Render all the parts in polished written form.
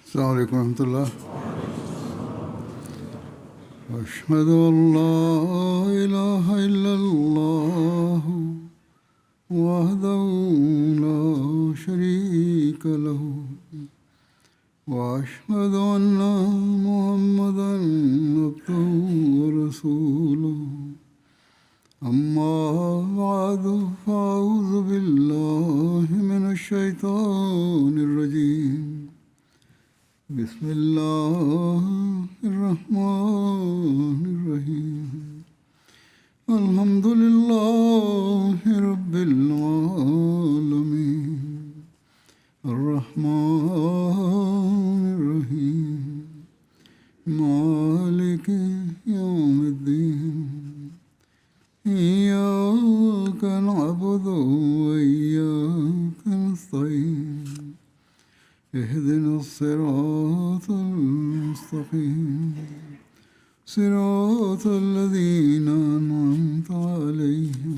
السلام عليكم ورحمة الله. أشهد أن لا إله إلا الله وحده لا شريك له وأشهد أن محمدا عبده ورسوله أما بعد فأعوذ بالله من الشيطان الرجيم بسم الله الرحمن الرحيم الحمد لله رب العالمين الرحمن الرحيم مالك يوم الدين إياك نعبد وإياك نستعين اهدنا الصراط المستقيم صراط الذين أنعمت عليهم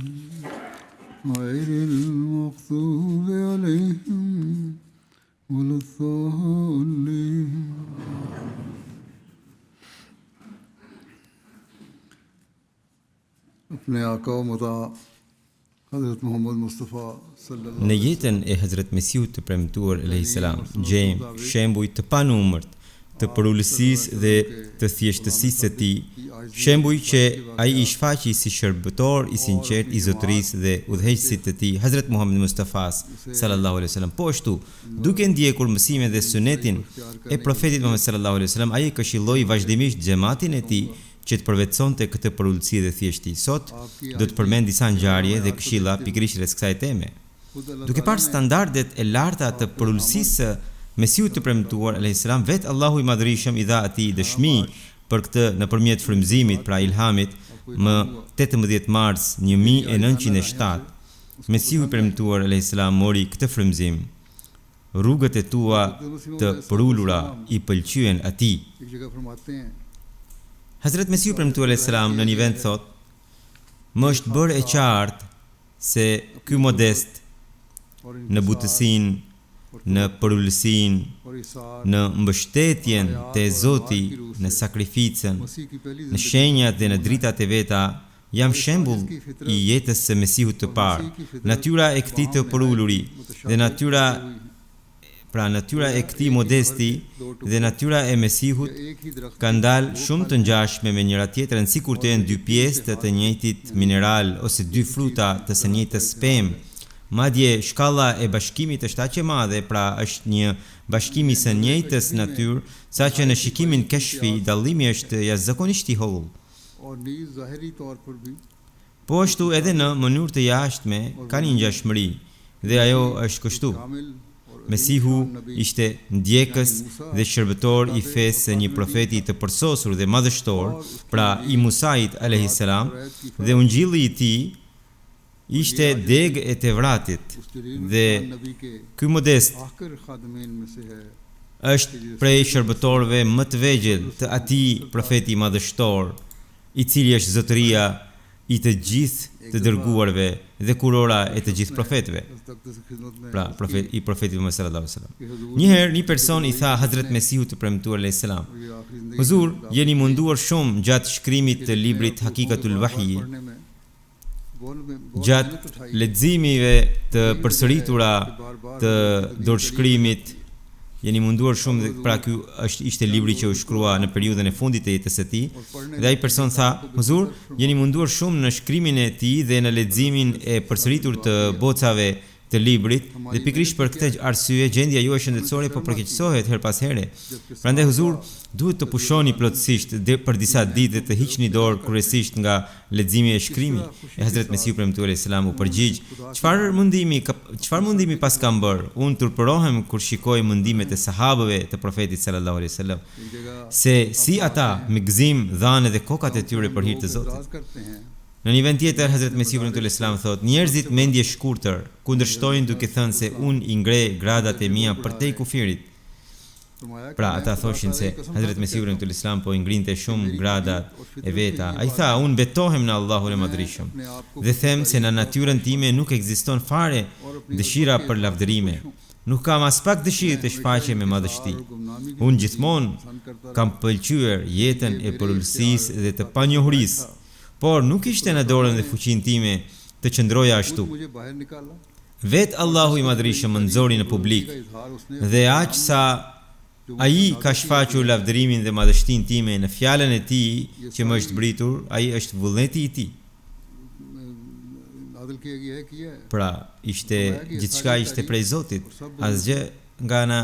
غير المغضوب عليهم ولا الضالين. अपने आका व मुता Hazrat Muhammad Mustafa sallallahu Në jetën e Hazrat Mesihut të premtuar alayhis salam, gjejmë shembuj të panumërt të përullësisë dhe të thjeshtësisë së tij, shembuj që ai i shfaqi si shërbëtor i sinqert i zotërisë dhe udhëheqësit të tij, Hazrat Muhammad Mustafa sallallahu alaihi wasallam. Po ashtu, duke ndjekur mësimet dhe sunetin e profetit Muhammad sallallahu alaihi wasallam, ai këshilloi vazhdimisht xhamatin e tij që të përvetësonte këtë përullësi dhe thjeshti. Sot do të përmend disa ngjarje dhe këshilla pikërisht rreth kësaj teme. Duke parë standardet e larta të përullësisë së Mesihut të premtuar alayhis salam, vetë Allahu i Madhërisëm i dha atij dëshmi për këtë nëpërmjet frymëzimit, pra ilhamit, më 18 mars 1907. Mesihu i premtuar alayhis salam mori këtë frymëzim. Rrugët e tua të përullura i pëlqyen atij. Hazrat Mesihu premtuar alayhis salam në një vend thot: "Më është bërë e qartë se ky modest në butësinë, në përullësinë, në mbështetjen te Zoti, në sakrificën, në shenjat dhe në dritat e veta, jam shembull i jetës së Mesihut të parë. Natyra e këtij të përulluri dhe natyra e këtij modesti dhe natyra e Mesihut kanë dalë shumë të ngjashme me njëra tjetrën, sikur të jenë dy pjesë të njëjtit mineral ose dy fruta të së njëjtës pemë. Madje shkalla e bashkimit është aq e madhe, pra është një bashkim i së njëjtës natyrë, saqë në shikimin keshfi dallimi është jashtëzakonisht i holl. Po ashtu edhe në mënyrë të jashtme ka një ngjashmëri dhe ajo është kështu. Mesihu ishte ndjekës dhe shërbëtor i fesë së një profeti të përsosur dhe madhështor, pra i Musait alayhis salam, dhe ungjilli i tij ishte deg e Tevratit, dhe ky modest është prej shërbëtorëve më të vegjël të atij profeti madhështor, i cili është zotëria i të gjithë të dërguarve dhe kurora e të gjithë profetëve, pra i profetit Muhammed sallallahu alaihi wasallam. Njëherë një person i tha Hazrat Mesihut të premtuar alayhis salam: "Huzur, jeni munduar shumë gjatë shkrimit të librit Hakikatul Wahyi, gjatë leximive të përsëritura të dorëshkrimit, jeni munduar shumë, pra ky ishte libri që u shkrua në periudhën e fundit të jetës së tij." Dhe ai person tha: "Huzur, jeni munduar shumë në shkrimin e tij dhe në leximin e përsëritur të bocave të librit, dhe pikërisht për këtë arsye gjendja juaj shëndetësore po përkeqësohet her pas here. Prandaj Huzur, duhet të pushoni plotësisht për disa ditë dhe të hiqni dorë kryesisht nga leximi e shkrimi." E Hazrat Mesihu premtuar alayhis salam u përgjigj: Çfarë mundimi pas kam bërë? Unë turpërohem kur shikoj mundimet e sahabëve të profetit sallallahu alaihi wasallam, se si ata me gëzim dhanë edhe kokat e tyre për hir të Zotit." Në një vend tjetër Hazrat Mesihu premtuar alayhis salam thot: "Njerëzit mendje shkurtër kundërshtojnë duke thënë se unë i ngre gradat e mia përtej kufirit. Pra ata thoshin se Hazret Mesiu premtuar Islam po i ngrinte shumë gradat e veta. Ai tha, unë betohem në Allahun e Madhërisëm dhe them se në natyrën time nuk ekziston fare dëshira për lavdërime. Nuk kam as pak dëshirë të shfaqem me madhështi. Unë gjithmonë kam pëlqyer jetën e përulësisë dhe të panjohurisë, por nuk ishte në dorën dhe fuqinë time të qëndroja ashtu. Vetë Allahu i Madhërisëm më nxori në publik dhe aq sa ai ka shfaqur lavdërimin dhe madhështinë time në fjalën e tij që më është britur, ai është vullneti i tij. Pra, gjithçka ishte prej Zotit, asgjë nga ana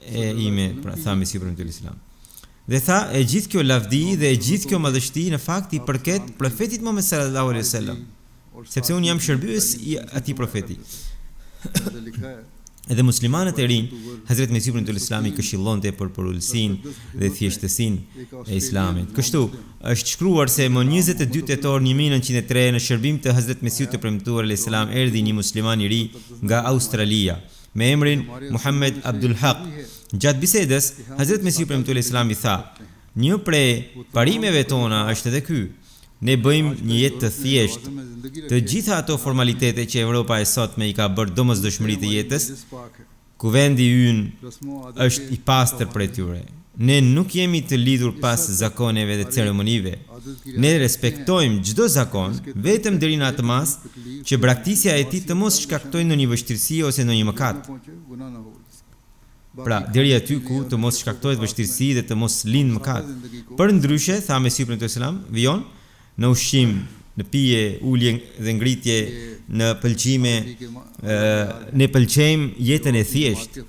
e ime, pra tha Mesiu premtuar Islam. Dhe tha, e gjithë kjo lavdi dhe e gjithë kjo madhështi në fakt i përket profetit Muhammed sallallahu alaihi wasallam, sepse unë jam shërbyes i atij profeti. Edhe muslimanët e rinj, Hazret Mesiu premtuar Islam i këshillonte për porulsinë dhe thjeshtësinë e Islamit. Kështu është shkruar se më 22 tetor 1903 në shërbim të Hazret Mesiu të premtuar Islam erdhi një musliman i ri nga Australia me emrin Muhammed Abdul Haq. Gjatë bisedës, Hazret Mesiu premtuar Islam i tha: "Një prej parimeve tona është edhe ky. Ne bëjmë një jetë të thjeshtë. Të gjitha ato formalitete që Evropa e sotme i ka bërë domosdoshmëri të jetës, ku vendi ynë është i pastër prej tyre. Ne nuk jemi të lidhur pas zakoneve dhe ceremonive. Ne respektojmë çdo zakon, vetëm deri në atë mas që braktisja e tij të mos shkaktojë ndonjë vështirësi ose ndonjë mëkat. Pra, deri aty ku të mos shkaktohet vështirësi dhe të mos lindë mëkat. Përndryshe, tha Mesiu premtuar Islam, vijon në ushqim, në pije, ulje dhe ngritje, në pëlqime, ne pëlqejmë jetën e thjeshtë.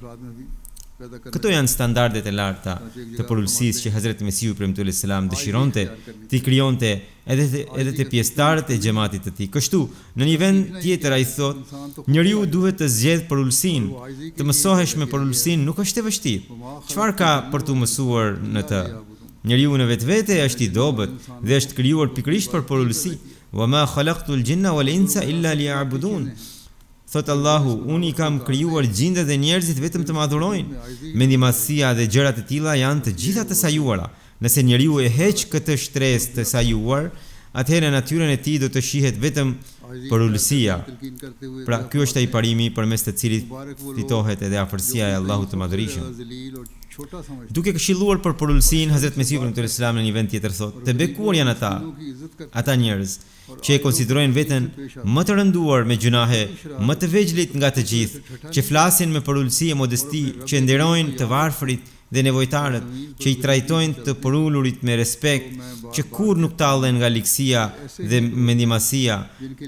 Këto janë standardet e larta të porulësisë që Hazreti Mesiu premtuar Islam dëshironte t'i krijonte edhe të pjesëtarët e xhamatit të tij. Kështu, në një vend tjetër ai thotë, njeriu duhet të zgjedhë porulësinë, të mësohesh me porulësinë nuk është e vështirë. Çfarë ka për t'u mësuar në të? Njeriu në vetvete është i dobët dhe është krijuar pikërisht për porulësi. Wa ma khalaqtul jinna wal insa illa liya'budun. Thot Allahu, unë i kam krijuar gjindet dhe njerëzit vetëm të më adhurojnë. Mendimasia dhe gjërat e tilla janë të gjitha të sajuara. Nëse njeriu e heq këtë shtresë të sajuar, atëherë në natyrën e tij do të shihet vetëm porulësia. Pra, ky është ai parimi përmes të cilit fitohet edhe afërsia e Allahut të Madhërisëm. Duke këshilluar për porulësinë, Hazret Mesiu premtuar Islam në një vend tjetër thotë: "Të bekuar janë ata njerëz që e konsiderojnë veten më të rënduar me gjunahe, më të vegjëlit nga të gjithë, që flasin me porulësi e modesti, që nderojnë të varfrit dhe nevojtarët, që i trajtojnë të porulurit me respekt, që kur nuk tallen nga likësia dhe mendimasia,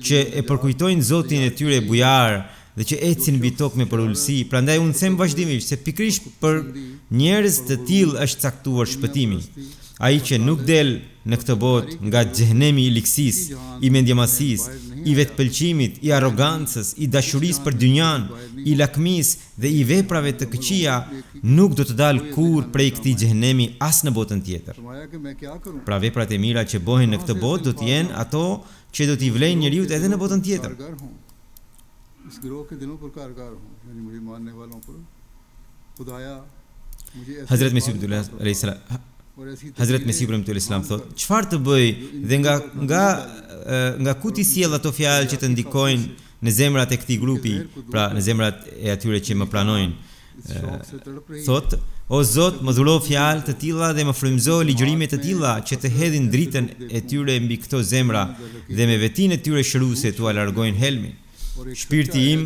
që e përkujtojnë Zotin e tyre bujar dhe që ecin mbi tokë me porulësi." Prandaj unë them vazhdimisht se pikërisht për njerëz të tillë është caktuar shpëtimi. Ai që nuk del në këtë botë nga xhehenemi i likësisë, i mendjemasisë, i vetpëlqimit, i arrogancës, i dashurisë për dynjan, i lakmisë dhe i veprave të këqija, nuk do të dalë kur prej këtij xhehenemi as në botën tjetër. Pra veprat e mira që bëhen në këtë botë do të jenë ato që do t'i vlejnë njeriu edhe në botën tjetër. Hazret Mesiu premtuar Islam thotë: "Çfarë të bëj dhe nga ku ti sjell ato fjalë që të ndikojnë në zemrat e këtij grupi, pra në zemrat e atyre që më pranojnë?" Thotë: "O Zot, më dhuro fjalë të tilla dhe më frymëzo ligjërime të tilla që të hedhin dritën e tyre mbi këto zemra dhe me vetinë e tyre shëruese t'u largojnë helmin. Shpirti im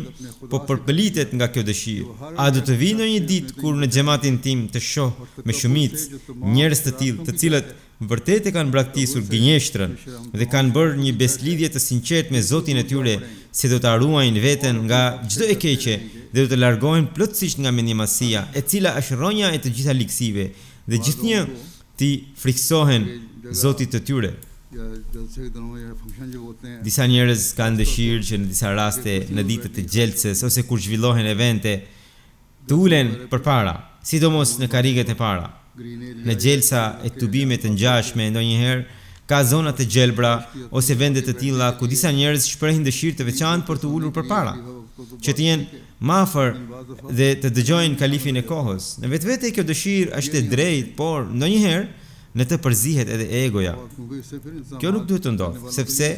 po përpëlitet nga kjo dëshirë. A do të vi në një ditë kur në xhamatin tim të shoh me shumicë njerëz të tillë, të cilët vërtet e kanë braktisur gënjeshtrën dhe kanë bërë një beslidhje të sinqertë me Zotin e tyre, se do të ruajnë veten nga çdo e keqe dhe do të largohen plotësisht nga mendimasia, e cila është rronja e të gjitha likësive, dhe gjithnjë ti friksohen Zotit të tyre." Disa njerëz kanë dëshirë që në disa raste në ditët e gjeltës ose kur zhvillohen evente të ulen përpara, sidomos në karriget e para. Në gjelsa e tubime të ngjashme ndonjëherë ka zona të gjelbra ose vende të tilla ku disa njerëz shprehin dëshirë të veçantë për të ulur përpara, që të jenë më afër dhe të dëgjojnë kalifin e kohës. Në vetvete kjo dëshirë është e drejtë, por ndonjëherë në të përzihet edhe egoja. Kjo nuk duhet të ndodhë, sepse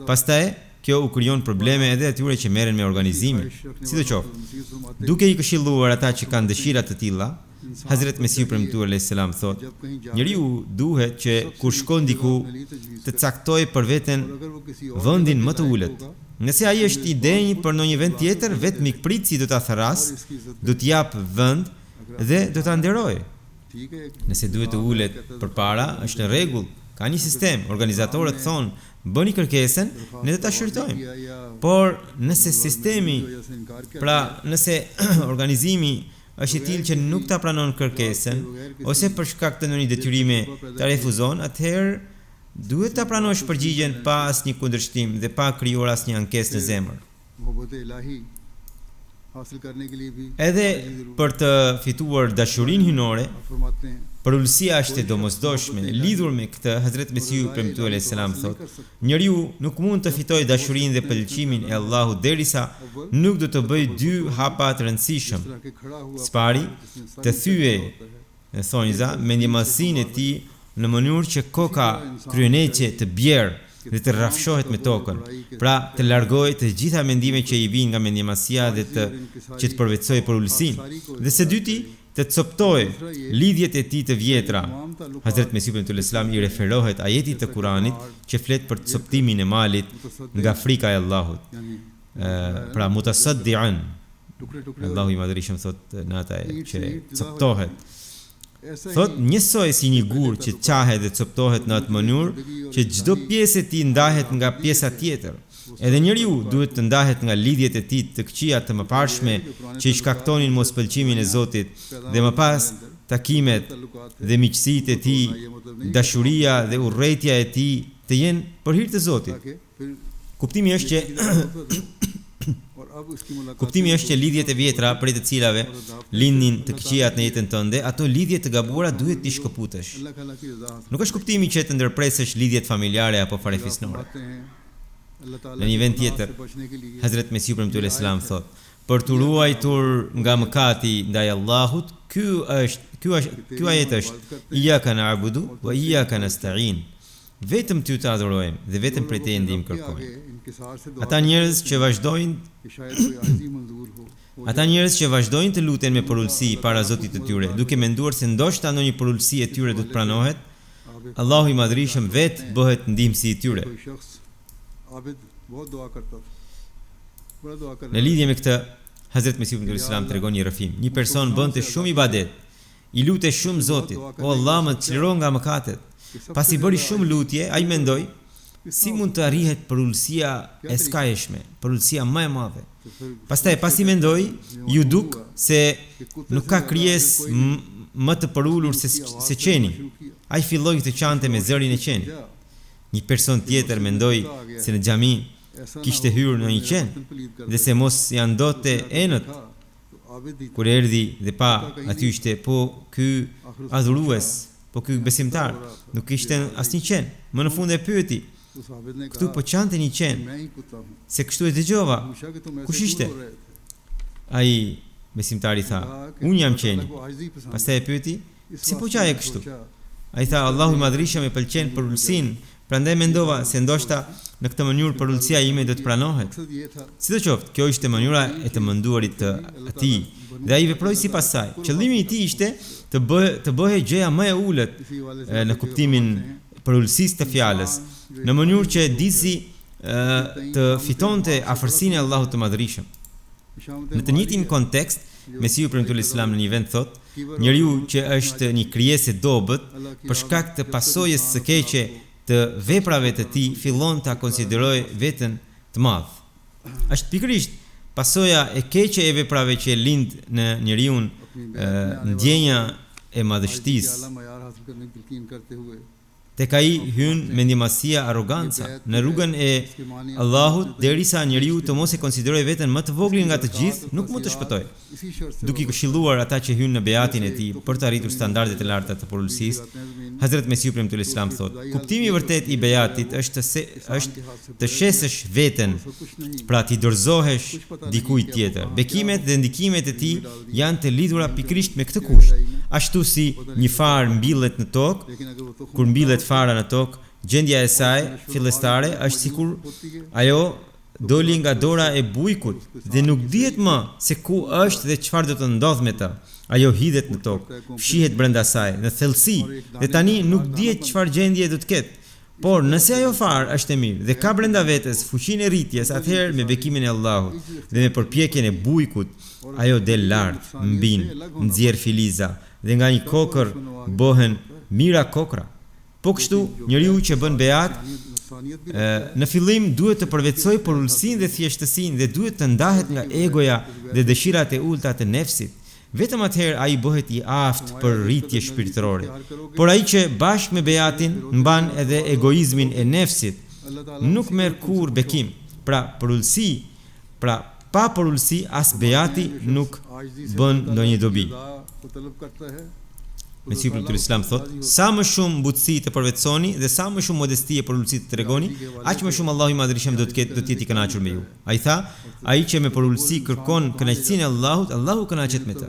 pastaj kjo u krijon probleme edhe atyre që merren me organizimin. Sidoqoftë, duke i këshilluar ata që kanë dëshira të tilla, Hazret Mesiu premtuar alayhis salam thotë, njeriu duhet që kur shkon diku të caktojë për veten vendin më të ulët. Nëse ai është i denj për ndonjë vend tjetër, vetë mikpritësi do ta tharras, do t'i jap vend dhe do ta nderojë. Nëse duhet të ulet përpara, është në rregull. Ka një sistem, organizatorët thonë, bëni kërkesën, ne do ta shërtojmë. Por nëse sistemi, pra nëse organizimi është i tillë që nuk ta pranon kërkesën ose për shkak të ndonjë detyrimi ta refuzon, atëherë duhet ta pranosh përgjigjen pa asnjë kundërshtim dhe pa krijuar asnjë ankesë në zemër. Edhe për të fituar dashurinë hyjnore, përullësia është e domosdoshme. Lidhur me këtë, Hazret Mesiu premtuar alayhis salam thotë, njeriu nuk mund të fitojë dashurinë dhe pëlqimin e Allahut derisa nuk do të bëjë dy hapa të rëndësishëm. Spari të thyej në thonjza mendjemallsinë e tij në mënyrë që koka kryeneqe të bjerë dhe të rrafshohet me tokën, pra të largojë të gjitha mendimet që i vijnë nga mendjemallsia dhe që të përvetsojë përullësinë. Dhe së dyti, të coptoj lidhjet e tij të vjetra. Hazret Mesiu premtuar alayhis salam i referohet ajetit të Kuranit që flet për coptimin e malit nga frika e Allahut. Pra mutasaddian. Allahu i madhrishëm thot në ata që coptohet. Thot njësoj si një gur që qahet dhe coptohet në atë mënyrë që çdo pjesë e tij ndahet nga pjesa tjetër. Edhe njeriu duhet të ndahet nga lidhjet e tij të këqija të mëparshme që i shkaktonin mospëlqimin e Zotit, dhe më pas takimet dhe miqësitë e tij, dashuria dhe urrëtia e tij të jenë për hir të Zotit. Kuptimi është që lidhjet e vjetra prej të cilave lindnin të këqijat në jetën tënde, ato lidhje të gabuara duhet t'i shkëputesh. Nuk është kuptimi që të ndërpresësh lidhjet familjare apo farefisnore. Në një vend tjetër, Hazret Mesiu premtuar alayhis salam thot, për të ruajtur nga mëkati ndaj Allahut, ky ajet është Iyyaka na'budu wa iyyaka nasta'in. Vetëm ty të adhurojmë dhe vetëm prej teje ndihmë kërkojmë. Ata njerëz që vazhdojnë të luten me përullësi para Zotit të tyre, duke menduar se ndoshta ndonjë përullësi e tyre do të pranohet, Allahu i madhrishëm vetë bëhet ndihmësi i tyre. Në lidhje me këtë, Hazret Mesiu premtuar alayhis salam tregon një rrëfim. Një person bënte shumë ibadet, i lutej shumë Zotit, o Allah më çliro nga mëkatet. Pasi bëri shumë lutje, ai mendoi, si mund të arrihet përullësia e skajshme, përullësia më e madhe. Pastaj pasi mendoi, ju duk se nuk ka krijesë më të përullur se qeni. Ai filloi të qante me zërin e qenit. Një person tjetër mendoi se në xhami kishte hyrë në një qen dhe se mos ja ndote enët. Kur erdhi dhe pa, aty ishte po ky adhurues, po ky besimtar, nuk kishte asnjë qen. Më në fund e pyeti, këtu po qante një qen, se kështu e dëgjova. Kush ishte? Ai besimtari tha, unë jam qeni. Pastaj e pyeti, si po qaje kështu? Ai tha, Allahu i madhrishëm e pëlqen përullësinë, prandaj mendova se ndoshta në këtë mënyrë përullësia ime do të pranohet. Sidoqoftë, kjo ishte mënyra e të menduarit të atij, dhe ai veproi sipas saj. Qëllimi i tij ishte të bëhej gjëja më e ulët në kuptimin përullësisë të fjalës, në mënyrë që disi të fitonte afërsinë e Allahut të madhrishëm. Në të njëjtin kontekst, Mesiu premtuar alayhis salam në një vend thot, njeriu që është një krijesë e dobët, për shkak të pasojës së keqe të veprave të tij, fillon ta konsiderojë veten të madh. Është pikërisht pasoja e keqe e veprave që lind në njeriu ndjenja e madhështisë. Tek ai hyn mendjemasia, arroganca në rrugën e Allahut, derisa njeriu të mos e konsiderojë veten më të vogël nga të gjithë, nuk mund të shpëtojë. Duke këshilluar ata që hyjnë në beatin e tij për të arritur standardet e larta të përullësisë, Hazrat Mesiu premtuar Islam thot, kuptimi I vërtet I bejatit është të shesësh veten, pra ti dorëzohesh dikujt tjetër. Bekimet dhe ndikimet e tij janë të lidhura pikërisht me këtë kusht. Ashtu si një farë mbillet në tokë, kur mbillet fara në tokë, gjendja e saj fillestare është sikur ajo doli nga dora e bujkut dhe nuk dihet më se ku është dhe çfarë do të ndodh me të. Ajo hidhet në tokë, fshihet brenda saj, në thellësi, dhe tani nuk dihet çfarë gjendje do të ketë. Por nëse ajo farë është e mirë dhe ka brenda vetes fuqinë e rritjes, atëherë me bekimin e Allahut dhe me përpjekjen e bujkut, ajo del lart, mbin, nxjerr filiza dhe nga një kokër bëhen mira kokra. Po kështu, njeriu që bën beat, në fillim duhet të përvetsoj për ulësinë dhe thjeshtësinë dhe duhet të ndahet nga egoja dhe dëshirat e ulta të nefsit. Vetëm atëherë ai bëhet I aftë për rritje shpirtërore. Por ai që bashkë me beatin mban edhe egoizmin e nefsit, nuk merr kurr bekim. Pra pa për ulësi as beati nuk bën ndonjë dobi. Mesiu premtuar Islam thot, sa më shumë mbutësi të përvetsoni dhe sa më shumë modesti e për ulësi të tregoni, aq më shumë Allahu I Madhërisht do të jetë I kënaqur me ju. Ai tha, ai që me për ulësi kërkon kënaqësinë e Allahut, Allahu kënaqet me të.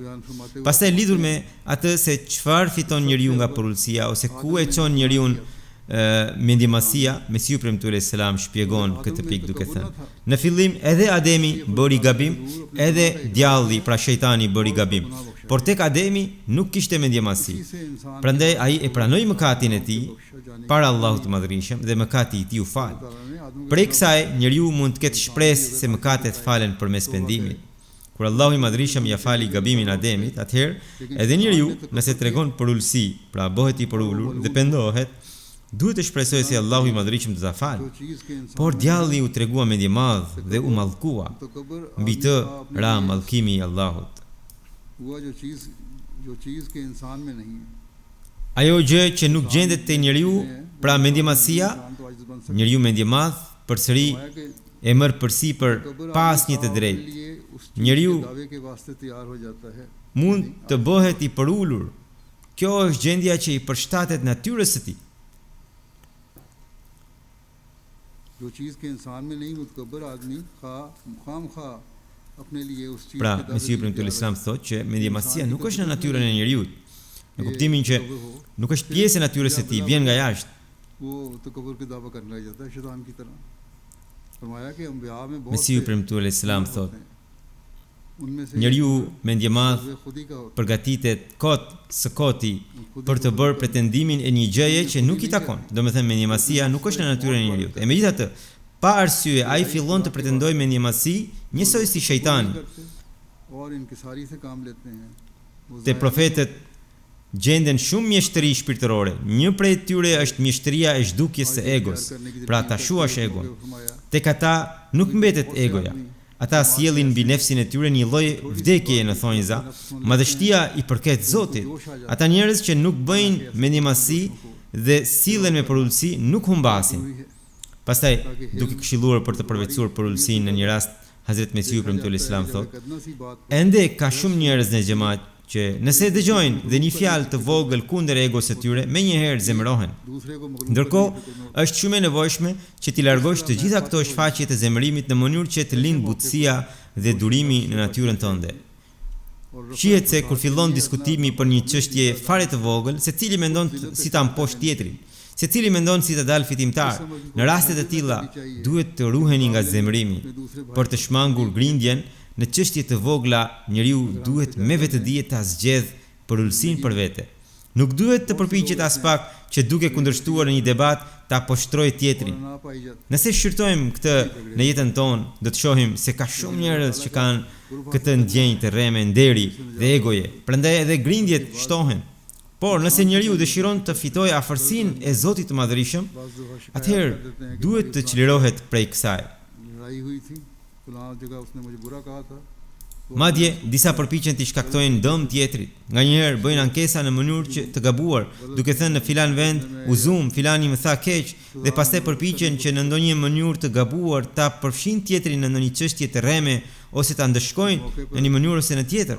Pastaj lidhur me atë se çfarë fiton njeriu nga për ulësia ose ku e çon njeriu mendjemasia, Mesiu premtuar Islam shpjegon këtë pikë duke thënë, në fillim edhe Ademi bëri gabim, edhe djalli pra shejtani bëri gabim. Por tek Ademi nuk kishte mendjemasi. Prandaj ai e pranoi mëkatin e tij para Allahut të Madhërisht dhe mëkati I tij u fal. Prej kësaj njeriu mund të ketë shpresë se mëkatet falen përmes pendimit. Kur Allahu I Madhërisht ja fali gabimin Ademit, atëherë edhe njeriu, nëse tregon për ulësi, pra bëhet I përulur dhe pendohet, duhet të shpresojë se Allahu I Madhërisht do ta falë. Por djalli u tregua mendjemadh dhe u mallkua. Mbi të ra mallkimi I Allahut. Ajo gjë që nuk gjendet te njeriu, pra mendjemasia, njeriu mendjemadh përsëri e merr përsipër pa asnjë të drejtë. Njeriu mund të bëhet I përulur. Kjo është gjendja që I përshtatet natyrës së tij. Pra, Mesiu premtuar Islam thotë që mendjemasia nuk është në natyrën e njeriu, në kuptimin që nuk është pjesë e natyrës së tij, vjen nga jashtë. Mesiu premtuar Islam thotë, njeriu mendjemadh përgatitet kot së koti për të bërë pretendimin e një gjëje që nuk I takon. Domethënë mendjemasia nuk është në natyrën e njeriu. E megjithatë, pa arsye ai fillon të pretendojë mendjemasi, njësoj si shejtani. Te profetët gjenden shumë mjeshtëri shpirtërore. Një prej tyre është mjeshtëria e zhdukjes së egos, pra ta shuash egon. Tek ata nuk mbetet egoja. Ata sjellin mbi nefsin e tyre një lloj vdekjeje në thonjza, madhështia I përket Zotit. Ata njerëz që nuk bëjnë mendjemasi dhe sillen me përulësi nuk humbasin. Pastaj, duke këshilluar për të përveçuar përulësinë në një rast, Hazrat Mesiu premtuar Islam thotë, ende ka shumë njerëz në xhamat që nëse dëgjojnë dhe një fjalë të vogël kundër egos së tyre, menjëherë zemërohen. Ndërkohë, është shumë e nevojshme që ti largosh të gjitha këto shfaqje të zemërimit në mënyrë që të lindë butësia dhe durimi në natyrën tënde. Shihet se kur fillon diskutimi për një çështje fare të vogël, secili mendon si ta mposh tjetrin. Secili mendon si të dalë fitimtar. Në raste të tilla duhet të ruheni nga zemërimi. Për të shmangur grindjen, në çështje të vogla njeriu duhet me vetëdije ta zgjedh përulësinë për vete. Nuk duhet të përpiqet as pak që duke kundërshtuar në një debat ta poshtrojë tjetrin. Nëse shqyrtojmë këtë në jetën tonë, do të shohim se ka shumë njerëz që kanë këtë ndjenjë të rreme nderi dhe egoje. Prandaj edhe grindjet shtohen. Por nëse njeriu dëshiron të fitojë afërsinë e Zotit të Madhërisht, atëherë duhet të çlirohet prej kësaj. Madje disa përpiqen të shkaktojnë dëm tjetrit. Nganjëherë bëjnë ankesa në mënyrë që të gabuar, duke thënë në filan vend u zum, filani më tha keq, dhe pastaj përpiqen që në ndonjë mënyrë të gabuar ta përfshin tjetrin në ndonjë çështje të rreme ose ta ndëshkojnë në një mënyrë ose në tjetër.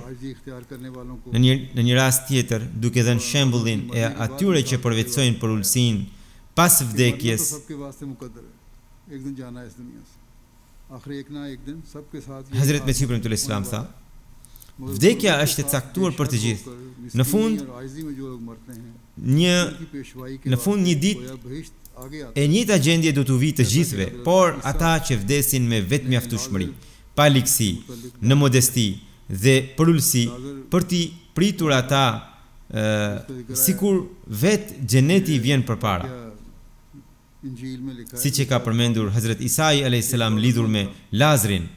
Në një rast tjetër, duke dhënë shembullin e atyre që përvetsojnë për ulësinë pas vdekjes, Hazret Mesihu premtuar Islam tha, vdekja është e caktuar për të gjithë. Në fund një ditë e njëjta gjendje do t'u vijë të gjithëve, por ata që vdesin me vetë mjaftueshmëri, pa ligësi, në modesti dhe për ulësi, për t'i pritur ata sikur vetë xheneti vjen përpara. Siç e ka përmendur Hazret Isai a.s. lidhur me Lazrin.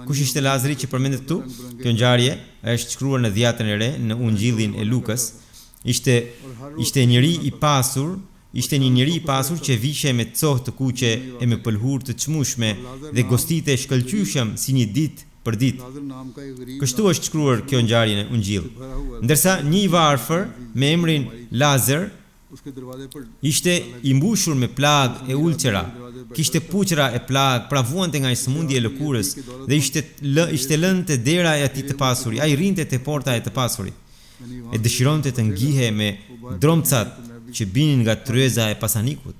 Kush ishte Lazri që përmendet këtu? Kjo ngjarje është shkruar në Dhjatën e Re në Ungjillin e Lukës. Ishte një njeri i pasur që vishe me cohë të kuqe e me pëlhur të çmueshme dhe gostite shkëlqyeshëm si një ditë për ditë. Kështu është shkruar kjo ngjarje në Ungjill. Ndërsa një i varfër me emrin Lazar ishte i mbushur me plagë e ulqera, kishte puqra e plagë, pra vuante nga një sëmundje e lëkurës dhe ishte lënë te dera e atij të pasuri. Ai rrinte te porta e të pasurit e dëshironte të ngihe me dromcat që binin nga tryeza e pasanikut.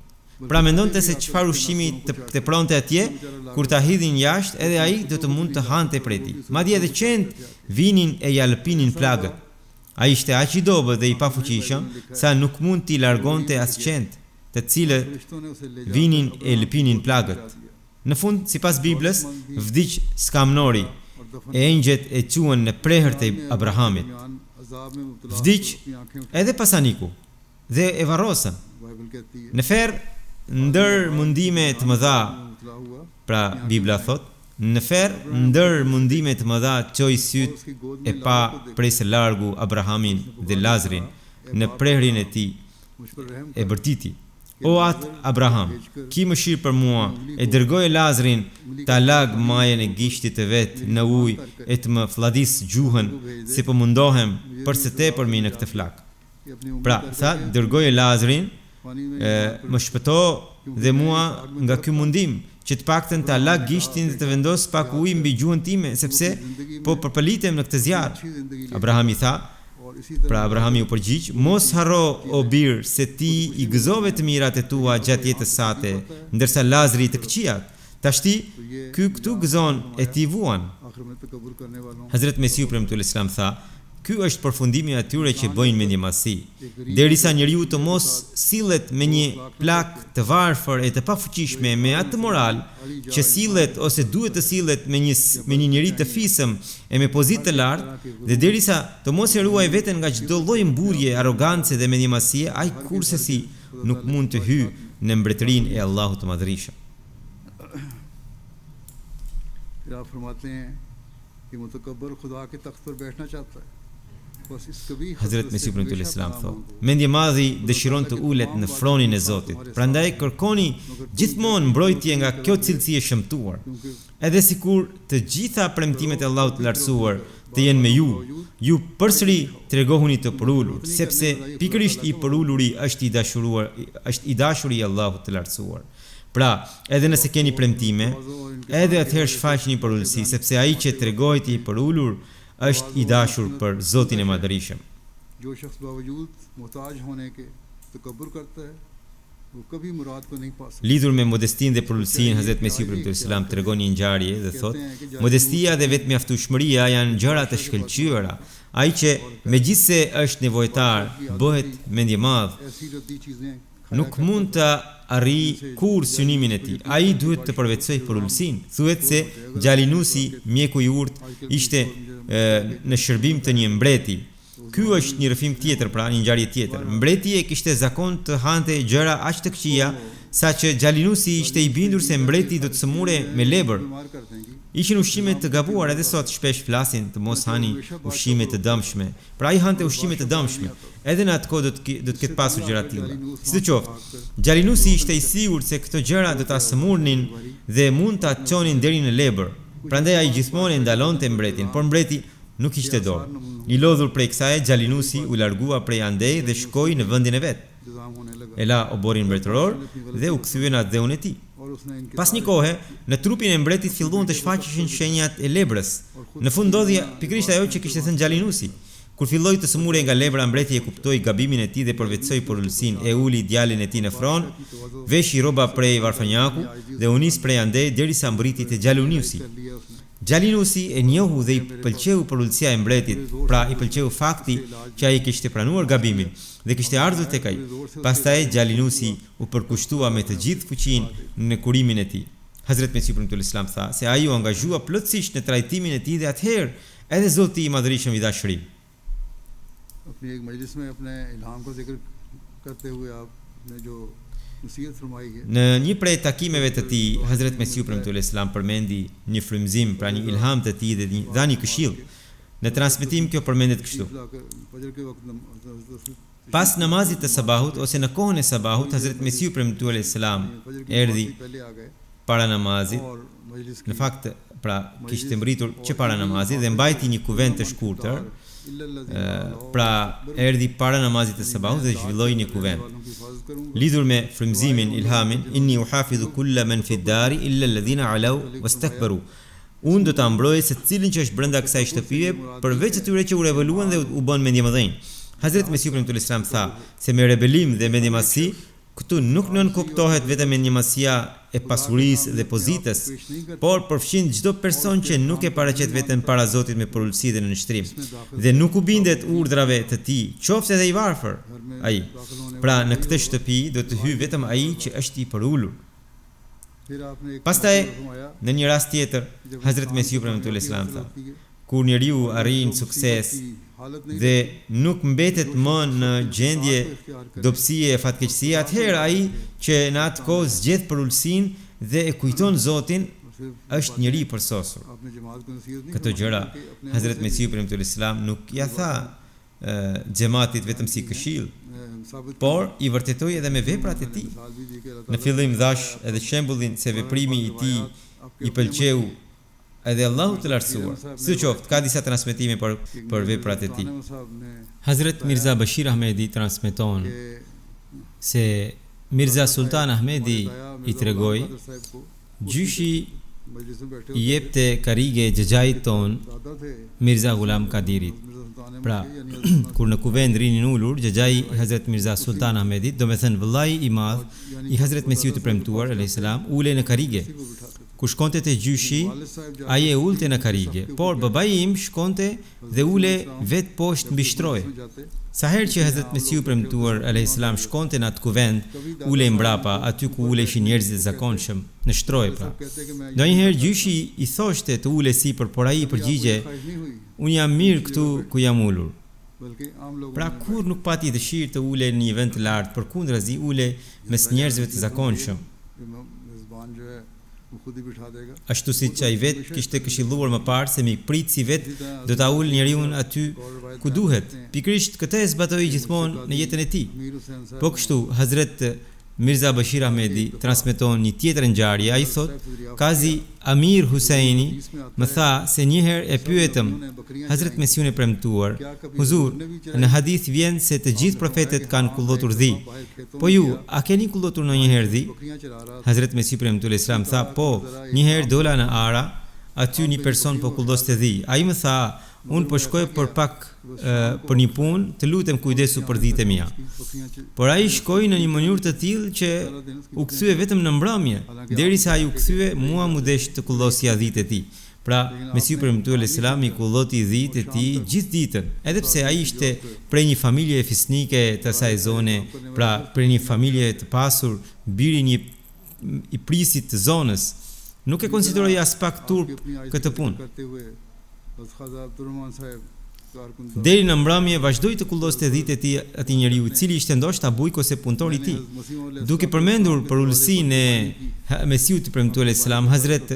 Pra mendonte se çfarë ushqimi të pronte atje, kur ta hidhin jashtë, edhe ai do të mund të hante prej tij. Madje edhe qend vinin e ja lëpinin plagët. Ai ishte aq i dobët dhe i pafuqishëm sa nuk mund t'i largonte as qend, të cilët vinin e lëpinin plagët. Në fund, sipas Biblës, vdiq Skamnori, e engjëjt e quhen në prehërt e Abrahamit. Vdiq edhe pasaniku dhe e varrosën. Në ferr ndër mundime të mëdha, pra Bibla thot, në ferr ndër mundime të mëdha çoi syt e pa prej së largu Abrahamin dhe Lazrin në prehrin e tij e bërtiti. O atë Abraham, ki mëshirë për mua, e dërgoje Lazrin ta lag majën e gishtit të vet në ujë e të më fladis gjuhën, se po mundohem për së tepërmi në këtë flak. Pra, tha, dërgoje Lazrin, më shpëto dhe mua nga ky mundim, që të paktën ta lag gishtin dhe të vendos pak ujë mbi gjuhën time, sepse po përpëlitem në këtë zjarr. Abrahami tha, pra Abrahami u përgjigj, mos harro o bir se ti i gëzove të mirat e tua gjatë jetës sate, ndërsa Lazri të këqijat. Tashti, ky këtu gëzon e ti vuan. Hazret Mesihu premtuar Islam tha, ky është përfundimi i atyre që bëjnë mendjemasi, derisa njeriu të mos sillet me një plak të varfër e të pafuqishme, me atë moral që sillet ose duhet të sillet me një njeri të fisëm e me pozitë të lartë, dhe derisa të mos e ruaj veten nga çdo lloj mburje, arrogancë dhe mendjemasie, ai kurrësi nuk mund të hyjë në mbretërinë e Allahut të Madhërisht. आप फरमाते हैं कि मुतकब्बर खुदा के तख्त पर बैठना चाहता है. Hazret Mesihu premtuar Islam thot, mendje madhi dëshiron të ulet në fronin e Zotit. Prandaj kërkoni gjithmonë mbrojtje nga kjo cilësi e shëmtuar. Edhe sikur të gjitha premtimet e Allahut të lartësuar të jenë me ju përsëri tregohuni të përulur, sepse pikërisht i përuluri është i dashuri i Allahut të lartësuar. Pra, edhe nëse keni premtime, edhe atëherë shfaqni përulësi, sepse ai që tregohet i përulur është i dashur për Zotin e Madhërisëm. Lidhur me modestinë dhe përulësinë, Hazret Mesihu premtuar Islam tregon një ngjarje dhe thot, modestia dhe vetmjaftueshmëria janë gjëra të shkëlqyera. Ai që megjithse është nevojtar, bëhet mendjemadh, nuk mund të arrijë kur synimin e tij. Ai duhet të përvetsojë përulësinë. Thuhet se Xhalinusi, mjeku i urtë, ishte në shërbim të një mbreti. Ky është një rrëfim tjetër, pra një ngjarje tjetër. Mbreti e kishte zakon të hante gjëra aq të këqija, saqë Xhalinusi ishte i bindur se mbreti do të sëmure me lebër. Ishin ushqime të gabuar, edhe sot shpesh flasin të mos hani ushqime të dëmshme. Pra ai hante ushqime të dëmshme. Edhe në atë kohë do të ketë pasur gjëra të tilla. Sidoqoftë, Xhalinusi ishte i sigurt se këto gjëra do ta sëmurnin dhe mund ta çonin deri në lebër. Prandaj ai gjithmonë e ndalonte mbretin, por mbreti nuk kishte dorë. I lodhur prej kësaj, Xhalinusi u largua prej andej dhe shkoi në vendin e vet. E la oborin mbretëror dhe u kthye në dheun e tij. Pas një kohe, në trupin e mbretit filluan të shfaqeshin shenjat e lebrës. Në fund ndodhi pikërisht ajo që kishte thënë Xhalinusi. Kur filloi të sëmurej nga lebra, mbreti e kuptoi gabimin e tij dhe përvetësoi por ulsin, e uli djalin e tij në fron, veshi rroba prej varfanjaku dhe u nis prej andej derisa mbriti te Xhalinusi. Xhalinusi e njohu dhe i pëlqeu por ulsia e mbretit, pra i pëlqeu fakti që ai kishte pranuar gabimin dhe kishte ardhur tek ai. Pastaj Xhalinusi u përkushtua me të gjithë fuqinë në kurimin e tij. Hazrat Mesiu premtuar Islam tha se ai u angazhua plotësisht në trajtimin e tij dhe atëherë edhe Zoti i Madhërisëm i dha shërim. अपनी एक मजलिस में अपने इल्हाम को जिक्र करते हुए आपने जो नसीहत फरमाई है Në një prej takimeve të tij, Hazrat Mesiu premtuar Islam përmendi një frymëzim, pra një ilham të tij dhe dha një këshill. Në transmetim kjo përmendet kështu: फजर के वक्त Pas namazit të sabahut ose në kohën e sabahut, Hazrat Mesiu premtuar Islam erdhi पहले आ गए para namazit. और मजलिस Në fakt, pra kishte mbritur që para namazit dhe mbajti një kuvent të shkurtër. Pra erdhi para namazit të sabahut dhe zhvilloi një kuvent. Lidhur me frymëzimin, ilhamin, inni uhafidhu kulla man fi dari illa alladhina alaw wastakbaru. Unë do ta mbroj se cilin që është brenda kësaj shtëpie, përveç atyre që u rebeluan dhe u bën mendjemëdhenj. Hazrat Mesiu premtuar Islam tha se me rebelim dhe mendjemasi këtu nuk nën kuptohet vetëm mendjemasia e pasurisë dhe pozitës, por përfshin çdo person që nuk e paraqet veten para Zotit me porulsi dhe në nështrim, dhe nuk u bindet urdhrave të tij, qoftë edhe i varfër ai. Pra në këtë shtëpi do të hyjë vetëm ai që është i përulur. Pastaj në një rast tjetër, Hazrat Mesiu premtuar Islam tha: kur njeriu arrin sukses dhe nuk mbetet më në gjendje dobësie e fatkeqësie, atëherë ai që në atë kohë zgjedh për ulsin dhe e kujton Zotin është njeri i përsosur. Këto gjëra Hazrat Mesiu premtuar Islam nuk ja tha xhamatit vetëm si këshill, por i vërtetoi edhe me veprat e tij. Në fillim dhash edhe shembullin se veprimi i tij i pëlqeu edhe Allahu të lartësuar. Sidoqoftë, ka disa transmetime për veprat e tij. Hazrat Mirza Bashir Ahmedi transmeton se Mirza Sultan Ahmedi i tregoi gjyshi i jepte karige xhaxhait ton Mirza Ghulam Kadirit. Pra, kur në kuvend rinin ulur, xhaxhai i Hazrat Mirza Sultan Ahmedit, do me thënë vëllai i madh i Hazrat Mesiut të premtuar alayhis salam, ule në karige. Kur shkonte te gjyshi, ai e ulte në karige, por babai im shkonte dhe ule vet poshtë mbi shtroje. Sa herë që Hazrat Mesiu premtuar alayhis salam shkonte në atë kuvend, ule mbrapa, aty ku uleshin njerëzit e zakonshëm, në shtroje pra. Ndonjëherë gjyshi i thoshte të ule sipër, por ai i përgjigje: unë jam mirë këtu ku jam ulur. Pra kur nuk pati dëshirë të ule në një vend të lartë, përkundrazi ule mes njerëzve të zakonshëm. Ashtu siç ai vet kishte këshilluar më parë se mi prit si vet do ta ul njeriu aty ku duhet. Pikërisht këtë e zbatoi gjithmonë në jetën e tij. Po kështu Hazrat Mirza Bashir Ahmedi transmeton një tjetër ngjarje. Ai thot: Kazi Amir Husaini më tha se një herë e pyetëm Hazrat Mesiun e premtuar: Huzur, në hadith vjen se të gjithë profetët kanë kullotur dhi. Po ju, a keni kullotur ndonjëherë dhi? Hazrat Mesiu premtuar Islam tha: Po, një herë dola në Ara, aty një person po kulloste dhi. Ai më tha: unë po shkoj për pak për një punë, të lutem kujdesu për dhitë e mia. Por ai shkoi në një mënyrë të tillë që u kthye vetëm në mbrëmje, derisa ai u kthye, mua mu desh të kullosja dhitë e tij. Pra, Mesiu premtuar Islam i kulloti dhitë e tij gjithë ditën, edhe pse ai ishte prej një familje fisnike të asaj zone, pra prej një familje të pasur, biri një i prisit të zonës. Nuk e konsideroi as pak turp këtë punë. Deri në mbrëmje vazhdoi të kulloste dhitë e tij atij njeriu, i cili ishte ndoshta bujk ose punëtor i tij. Duke përmendur për ulësinë e Mesiut të premtuar Islam, Hazrat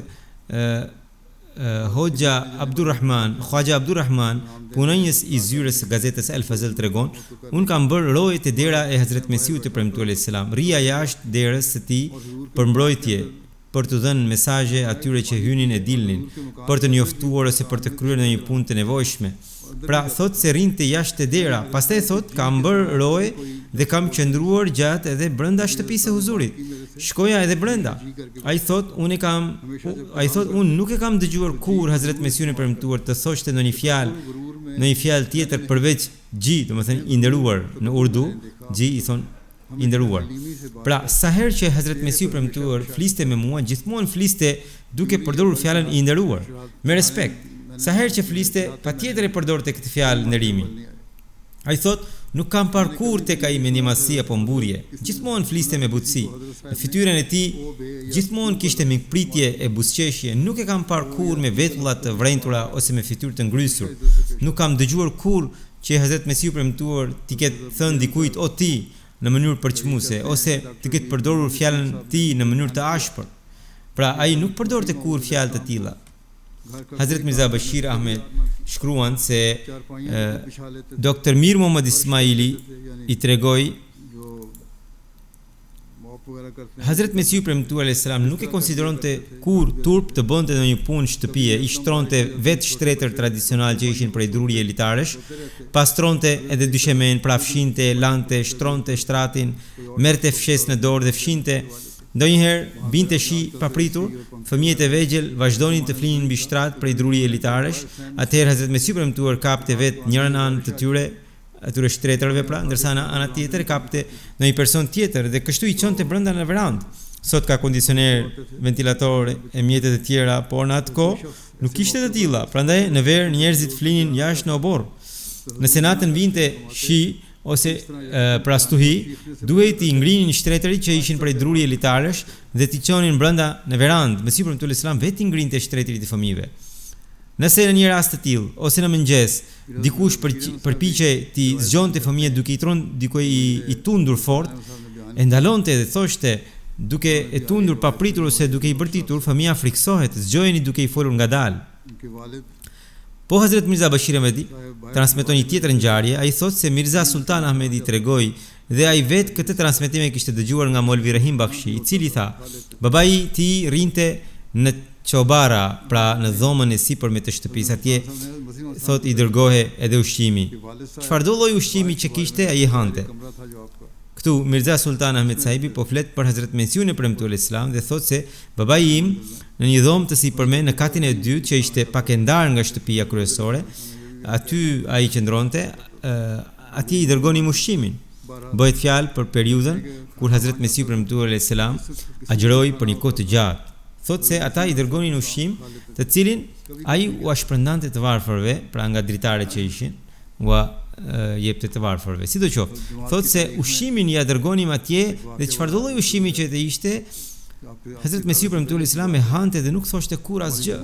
Hoxha Abdurrahman, punonjës i zyrës së gazetës El Fazl tregon: unë kam bërë roje te dera e Hazrat Mesiut të premtuar Islam, rria jashtë derës së tij për mbrojtje, për të dhënë mesazhe atyre që hynin e dilnin, për të njoftuar ose për të kryer ndonjë punë të nevojshme. Pra thot se rinte jashtë dera, pastaj thot kam bërë roje dhe kam qëndruar gjatë edhe brenda shtëpisë së huzurit. Shkoja edhe brenda. Ai thot unë nuk e kam dëgjuar kur Hazret Mesiun e premtuar të thoshte ndonjë fjalë tjetër përveç gji, domethënë i nderuar në urdu, gji i thon i nderuar. Pra sa herë që Hazret Mesiu i premtuar fliste me mua, gjithmonë fliste duke përdorur fjalën i nderuar, me respekt. Sa herë që fliste, patjetër e përdorte këtë fjalë nderimi. Ai thot, nuk kam parë kur tek ai me ndjemasi apo mburje. Gjithmonë fliste me butësi. Në fytyrën e tij gjithmonë kishte mikpritje e buzëqeshje. Nuk e kam parë kur me vetulla të vrentura ose me fytyrë të ngrysur. Nuk kam dëgjuar kur që Hazret Mesiu premtuar t'i ketë thënë dikujt o ti në mënyrë përçmuese ose të ketë përdorur fjalën ti në mënyrë të ashpër. Pra ai nuk përdorte kur fjalë të tilla. Hazret Mirza Bashir Ahmed shkruan se Dr. Mir Muhammad Ismaili i tregoi Hazret Mesiu premtuar alayhis salam nuk e konsideronte kur turp të bënte ndonjë punë shtëpie, i shtronte vetë shtretër tradicional që ishin prej druri elitaresh, pastronte edhe dyshemen, pra fshinte, lante, shtronte shtratin, merrte fshes në dorë dhe fshinte. Ndonjëherë binte shi papritur, fëmijët e vegjël vazhdonin të flinin mbi shtrat prej druri elitaresh, atëherë Hazret Mesiu premtuar kapte vetë njërin anë të tyre, atyre shtretërve pra, ndërsa në ana tjetër kapte ndonjë person tjetër dhe kështu i çonte brenda në verandë. Sot ka kondicioner, ventilator e mjetet e tjera, por në atë kohë nuk kishte të tilla, prandaj në verë njerëzit flinin jashtë në oborr. Nëse natën vinte shi ose pra stuhi, duhej t'i ngrinin shtretërit që ishin prej druri elitaresh dhe t'i çonin brenda në verandë. Mesiu premtuar Islam vetë ngrinte shtretërit e fëmijëve. Nëse në një rast të tillë ose në mëngjes dikush përpiqej t'i zgjonte fëmijët duke i tronë dikoj i tundur fort, e ndalonte dhe thoshte duke e tundur papritur ose duke i bërtitur, fëmia friksohet, zgjojeni duke i folur ngadalë. Po Hazret Mirza Bashir Ahmedi transmeton një tjetër ngjarje, ai thotë se Mirza Sultan Ahmedi tregoi dhe ai vetë këtë transmetim e kishte dëgjuar nga Molvi Rahim Bakshi, i cili tha: "Babai ti rinte në Çobara, pra në dhomën e sipërme të shtëpisë, atje thotë i dërgohej edhe ushqimi. Çfarë do lloj ushqimi që kishte ai hante." Këtu Mirza Sultan Ahmed Sahibi po flet për Hazret Mesiun e premtuar Islam dhe thotë se babai im në një dhomë të sipërme në katin e dytë që ishte pak e ndarë nga shtëpia kryesore, aty ai qëndronte, atje i dërgonim ushqimin. Bëhet fjalë për periudhën kur Hazret Mesiu premtuar Islam agjëroi për një kohë të gjatë. Thotë se ata i dërgonin ushqim, të cilin ai u shpërndante të varfërve, pra nga dritaret që ishin, jepte të varfërve. Sidoqoftë, thotë se ushqimin ja dërgonim atje dhe çfarëdo lloj ushqimi që të ishte, Hazret Mesiu premtuar Islam e hante dhe nuk thoshte kur asgjë.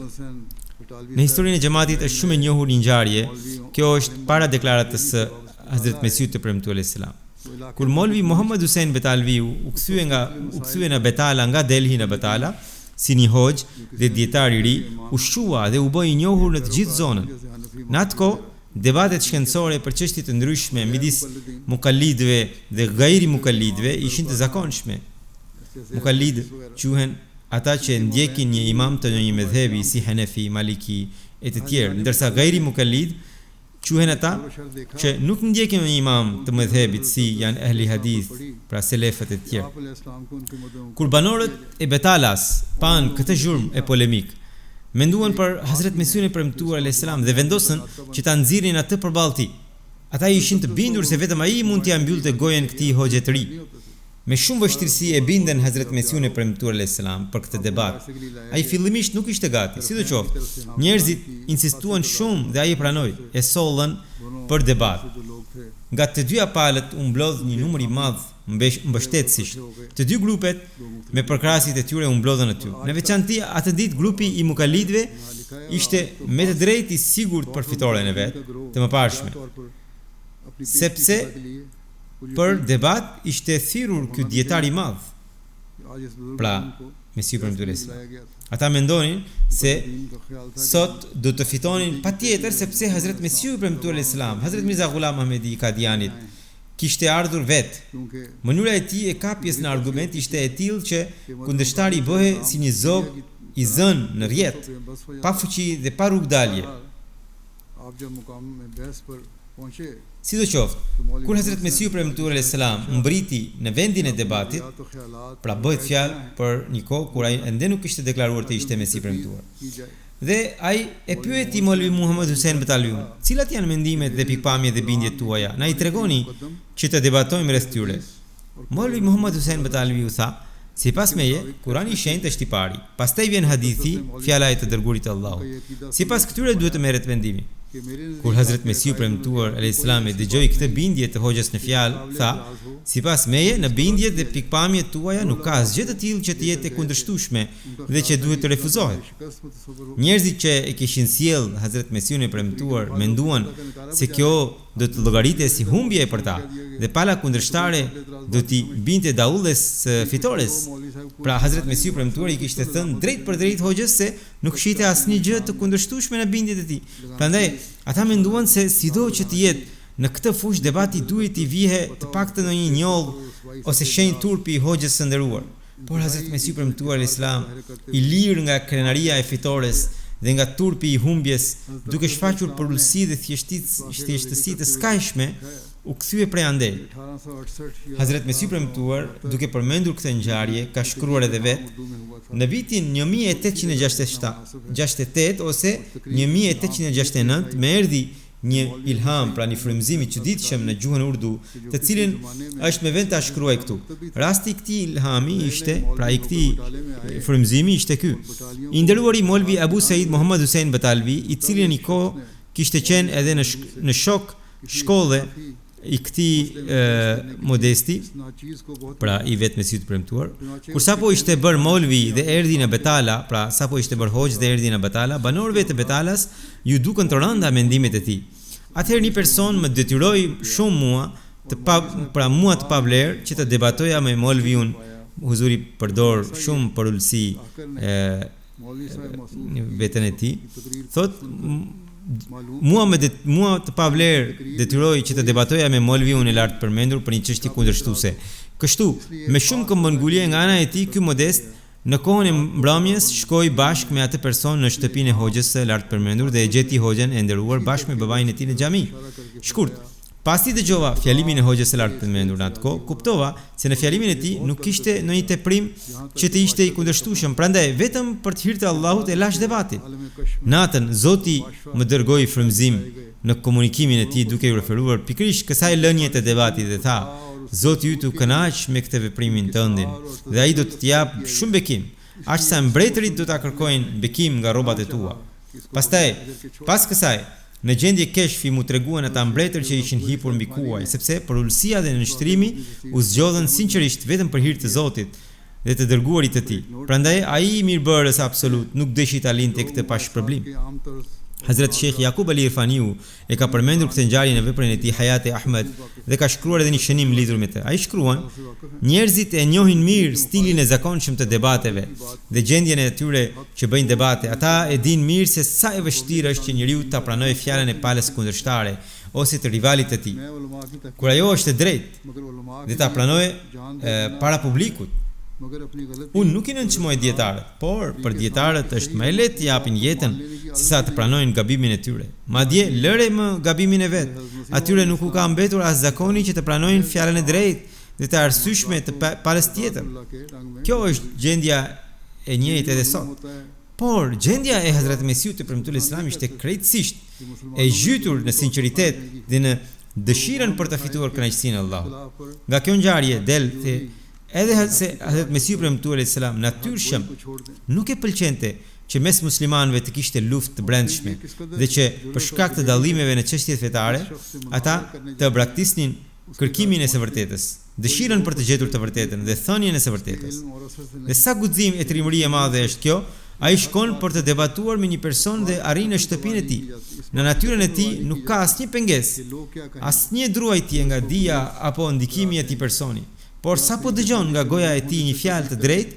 Në historinë e xhamatit është shumë e njohur një ngjarje. Kjo është para deklaratës së Hazret Mesiut të premtuar Islam. Kur Molvi Muhammad Hussein Betalvi u kthye në Betala nga Delhi në Betala, si një hoxh dhe dietar i ri, u shqua dhe u bë i njohur në të gjithë zonën. Në atë kohë, debatet shkencore për çështje të ndryshme midis mukallidëve dhe gairi mukallidëve ishin të zakonshme. Mukallid quhen ata që ndjekin një imam të një medhebi si Hanefi, Maliki e të tjerë, ndërsa gairi mukallid quhen ata që nuk ndjekin një imam të medhebit si janë ehli hadith, pra selefët e të tjerë. Kur banorët e Betalas pan këtë zhurmë e polemik, menduan për Hazret Mesiun e premtuar alayhiselam dhe vendosën që ta nxirrin atë përballë tij. Ata ishin të bindur se vetëm ai mund t'ia mbyllte gojen këtij hoxhe të ri. Me shumë vështirësi e binden Hazret Mesiun e premtuar alayhiselam për këtë debat. Ai fillimisht nuk ishte gati, sidoqoftë, njerëzit insistuan shumë dhe ai e pranoi, e sollën për debat. Nga të dyja palët u mblodh një numër i madh mbështetësish. Të dy grupet me përkrahasit e tyre u mblodhën aty. Në veçantë atë ditë grupi i mukallidëve ishte me të drejtë i sigurt për fitoren e vet, të mëparshme. Sepse për debat ishte thirrur ky dietar i madh. Pra, Mesiu premtuar Islam. Ata mendonin se sot do të fitonin patjetër sepse Hazret Mesiu premtuar Islam, Hazret Mirza Ghulam Ahmedi i Kadianit, kishte ardhur vetë. Mënyra e tij e kapjes në argument ishte e tillë që kundërshtari i bëhej si një zog i zënë në rrjet, pa fuqi dhe pa rrugdalje. Sidoqoftë, kur Hazrat Mesiu premtuar alayhis salam mbriti në vendin e debatit, pra bëhet fjalë për një kohë kur ai ende nuk kishte deklaruar të ishte Mesi premtuar. Dhe ai e pyeti Molvi Muhammad Hussein Bataliun, cilat janë mendimet dhe pikpamjet dhe bindjet tuaja? Na i tregoni që të debatojmë rreth tyre. Molvi Muhammad Hussein Bataliu u tha, sipas meje, Kurani i shenjtë është i pari. Pastaj vjen hadithi, fjala e të dërguarit të Allahut. Sipas këtyre duhet të merret vendimi. Kur Hazrat Mesiu premtuar alayhis salam e dëgjoi këtë bindje të hoxhës në fjalë, tha: sipas meje, në bindjet dhe pikpamjet tuaja nuk ka asgjë të tillë që të jetë e kundërshtueshme dhe që duhet të refuzohet. Njerëzit që e kishin sjell Hazrat Mesiun e premtuar menduan se kjo do të llogaritet si humbje për ta dhe pala kundërshtare do t'i binte daulles fitores. Pra Hazrat Mesiu premtuar i kishte thënë drejt për drejt hoxhës se nuk shite asnjë gjë të kundërshtueshme në bindjet e tij. Prandaj ata menduan se sido që të jetë në këtë fushë debati duhet t'i vihe të paktën në një njoll ose shenjë turpi i hoxhës së nderuar. Por Hazrat Mesiu premtuar Islam, i lirë nga krenaria e fitores dhe nga turpi i humbjes, duke shfaqur përullësi dhe thjeshtësi të skajshme, u kthye prej andej. Hazrat Mesiu premtuar, duke përmendur këtë ngjarje, ka shkruar edhe vetë, në vitin 1868 ose 1869 më erdhi një ilham, pra një frymëzim i çuditshëm në gjuhën urdu, të cilin është me vend ta shkruaj këtu. Rasti i këtij ilhami ishte, pra i këtij frymëzimi ishte ky. I nderuari Molvi Abu Said Muhammad Hussein Batalvi, i cili në një kohë kishte qenë edhe në shok shkolle i këtij modesti, pra i vetë Mesiut premtuar, kur sapo ishte bërë Molvi dhe erdhi në Betala, pra sapo ishte bërë hoxh dhe erdhi në Betala, banorëve të Betalas ju dukën të rënda mendimet e tij. Atëherë një person më detyroi shumë mua të pavlerë që të debatoja me Molviun. Huzuri përdor shumë përullësi veten e tij. Thot mua të pavlerë detyroi që të debatoja me Molviun e lartë përmendur për një çështje kundërshtuese. Kështu, me shumë këmbëngulje nga ana e tij, ky modest në kohën e mbrëmjes shkoi bashkë me atë person në shtëpinë e hoxhës së lartë përmendur dhe e gjeti hoxhën e nderuar bashkë me babain e tij në xhami. Shkurt, pasi dëgjova fjalimin e hoxhës së lartë përmendur në atë kohë, kuptova se në fjalimin e tij nuk kishte ndonjë teprim që të ishte i kundërshtueshëm, prandaj vetëm për të hir të Allahut e lash debatin. Natën Zoti më dërgoi frymëzim në komunikimin e tij duke u referuar pikërisht kësaj lënje të debatit dhe tha: Zoti ju të kënaq me këtë veprimin tëndin dhe ai do të t'jap shumë bekim, aq sa mbretërit do ta kërkojnë bekim nga rrobat e tua. Pastaj, pas kësaj, në gjendje keshfi mu treguan ata mbretër që ishin hipur mbi kuaj, sepse përullësia dhe nënshtrimi u zgjodhen sinqerisht vetëm për hir të Zotit dhe të dërguarit të tij. Prandaj ai i mirëbërës absolut nuk deshi ta linte këtë pa shpërblim. Hazrat Sheikh Yaqub Ali Irfaniu e ka përmendur këtë ngjarje në veprën e tij Hayat e Ahmed dhe ka shkruar edhe një shënim lidhur me të. Ai shkruan: njerëzit e njohin mirë stilin e zakonshëm të debateve dhe gjendjen e tyre që bëjnë debate. Ata e dinë mirë se sa e vështirë është që njeriu ta pranojë fjalën e palës kundërshtare ose të rivalit të tij, kur ajo është e drejtë dhe ta pranojë para publikut. Unë nuk i nënçmoj dietarët, por për dietarët është më e lehtë të japin jetën sesa të pranojnë gabimin e tyre. Madje lëre më gabimin e vet. Atyre nuk u ka mbetur as zakoni që të pranojnë fjalën e drejtë dhe të arsyeshme të palës tjetër. Kjo është gjendja e njëjtë edhe sot. Por gjendja e Hazrat Mesiut të premtuar Islam ishte krejtësisht e zhytur në sinqeritet dhe në dëshirën për të fituar kënaqësinë e Allahut. Nga kjo ngjarje del se edhe se Hazrat Mesiu premtuar Islam natyrshëm nuk e pëlqente që mes muslimanëve të kishte luftë të brendshme dhe që për shkak të dallimeve në çështjet fetare ata të braktisnin kërkimin e së vërtetës, dëshirën për të gjetur të vërtetën dhe thënien e së vërtetës. Dhe sa guxim e trimëri e madhe është kjo, ai shkon për të debatuar me një person dhe arrin në shtëpinë e tij. Në natyrën e tij nuk ka asnjë pengesë, asnjë druajtje nga dija apo ndikimi i atij personi. Por sa po dëgjon nga goja e tij një fjalë të drejtë,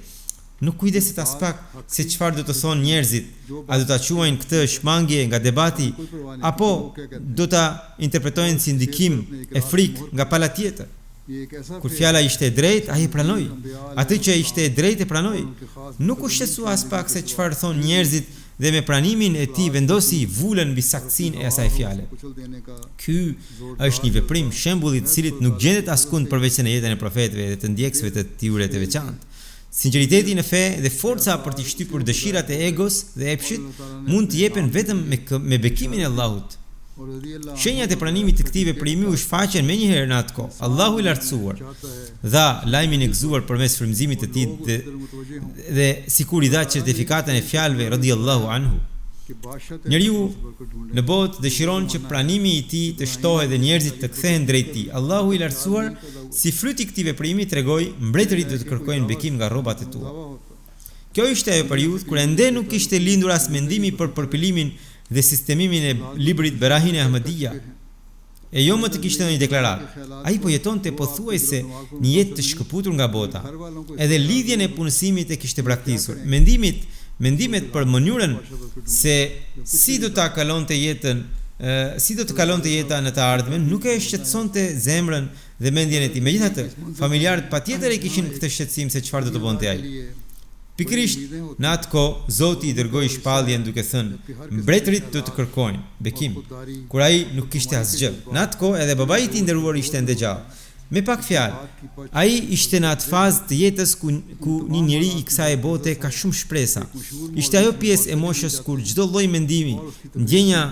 nuk kujdeset as pak se çfarë do të thonë njerëzit, a do ta quajnë këtë shmangje nga debati apo do ta interpretojnë si ndikim e frikë nga pala tjetër. Kur fjala ishte e drejtë, ai e pranoi. Atë që ishte e drejtë e pranoi. Nuk u shqetësua as pak se çfarë thonë njerëzit dhe me pranimin e tij vendosi vulën mbi saktësinë e asaj fjale. Ky është një veprim shembulli i cilit nuk gjendet askund përveç në jetën e profetëve dhe të ndjekësve të tyre të veçantë. Sinqeriteti në fe dhe forca për të shtypur dëshirat e egos dhe epshit mund të jepen vetëm me bekimin e Allahut. Shenjat e pranimit të këtij veprimi u shfaqen menjëherë në atë kohë. Allahu i lartësuar dha lajmin e gëzuar përmes frymëzimit të tij dhe sikur i dha certifikatën e fjalëve radhiyallahu anhu. Njeriu në botë dëshiron që pranimi i tij të shtohet dhe njerëzit të kthehen drejt tij. Allahu i lartësuar si fryt i këtij veprimi tregoi mbretërit do të kërkojnë bekim nga rrobat e tua. Kjo ishte ajo periudhë kur ende nuk kishte lindur as mendimi për përpilimin dhe sistemimin e librit Berahin e Ahmadiyya. E jo më të kishte ndonjë deklaratë. Ai po jetonte pothuajse një jetë të shkëputur nga bota. Edhe lidhjen e punësimit e kishte braktisur. Mendimet për mënyrën se si do të kalonte jeta në të ardhmen nuk e shqetësonte zemrën dhe mendjen e tij. Megjithatë, familjarët patjetër e kishin këtë shqetësim se çfarë do të bënte ai. Pikërisht në atë kohë Zoti i dërgoi shpalljen duke thënë: "Mbretërit do të kërkojnë bekim", kur ai nuk kishte asgjë. Në atë kohë edhe babai i tij nderuar ishte ende gjallë. Me pak fjalë, ai ishte në atë fazë të jetës ku një njeri i kësaj bote ka shumë shpresa. Ishte ajo pjesë e moshës kur çdo lloj mendimi, ndjenja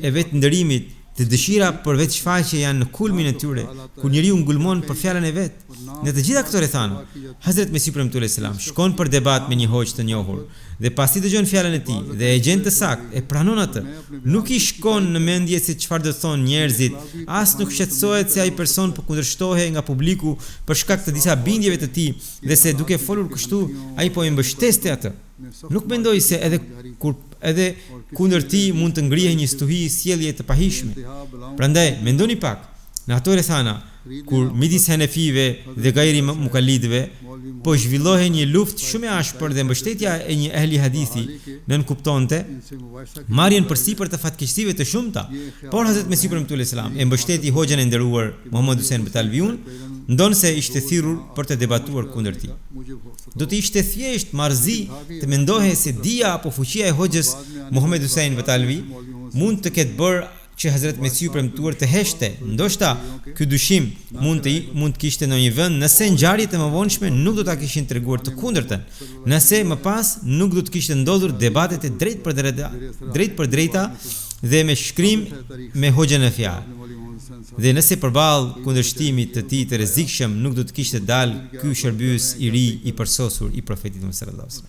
e vetëndërimit, të dëshira për vetë shfaqje janë në kulmin e tyre, kur njeriu ngulmon për fjalën e vet. Në të gjitha këto rrethana, Hazrat Mesihu premtuar selam shkon për debat me një hoxh të njohur dhe pasi dëgjon fjalën e tij dhe e gjen të saktë, e pranon atë. Nuk i shkon në mendje se çfarë do të thonë njerëzit, as nuk shqetësohet se ai person po kundërshtohej nga publiku për shkak të disa bindjeve të tij dhe se duke folur kështu, ai po i mbështeste atë. Nuk mendoj se edhe kundër tij mund të ngrihej një stuhi sjellje të pahishme. Prandaj mendoni pak, në ato rrethana kur midis hanefive dhe gairi mukalidëve po zhvillohej një luftë shumë e ashpër dhe mbështetja e një ehli hadithi nën kuptonte marrjen përsipër të fatkeqësive të shumta, por Hazrat Mesihu premtuar selam e mbështeti hoxhën e nderuar Muhammad Hussein Batalviun, ndonse ishte thirrur për të debatuar kundër tij. Do të ishte thjesht marrëzi të mendohej se dia apo fuqia e hoxhës Muhammad Hussein Batalvi mund të ketë bërë që Hazrat Mesihu premtuar të heshte. Ndoshta ky dyshim mund të kishte në një vend nëse ngjarjet e mëvonshme nuk do ta kishin treguar të kundërtën, nëse më pas nuk do të kishte ndodhur debatet e drejt për drejta dhe me shkrim me hoxhën e fjalë. Dhe nëse përballë kundërshtimit të tij të rrezikshëm nuk do të kishte dalë ky shërbëes i ri i përsosur i profetit Muhammed sallallahu alaihi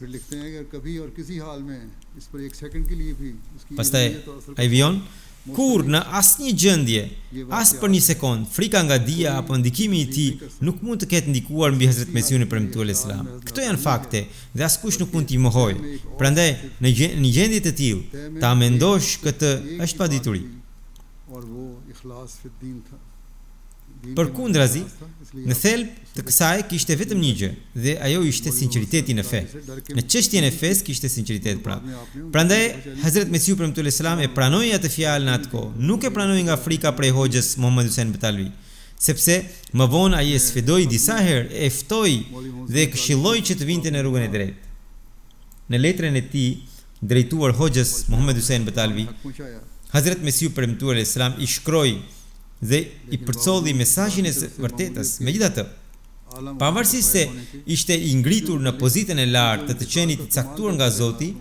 wasallam. Pastaj ai vion kur në asnjë gjendje, as për një sekond, frika nga dia apo ndikimi i tij nuk mund të ketë ndikuar mbi Hazrat Mesihun e premtuar selam. Këto janë fakte dhe askush nuk mund t'i mohojë. Prandaj në një gjendje të tillë, ta mendosh këtë është padituri. Përkundrazi, në thelb të kësaj kishte vetëm një gjë, dhe ajo ishte sinqeriteti në fe. Në çështjen e fesë kishte sinqeritet prapë. Prandaj Hazrat Mesihu premtuar selam e pranoi atë fjalë në atë kohë. Nuk e pranoi nga frika prej hoxhës Muhammad Hussein Batalvi, sepse më vonë ai e sfidoi disa herë, e ftoi dhe këshilloi që të vinte në rrugën e drejtë. Në letrën e tij drejtuar hoxhës Muhammad Hussein Batalvi, Hazrat Mesihu premtuar selam i shkroi dhe i përcolli mesazhin e vërtetës. Megjithatë, pavarësisht se ishte i ngritur në pozitën e lartë të qenit i caktuar nga Zoti,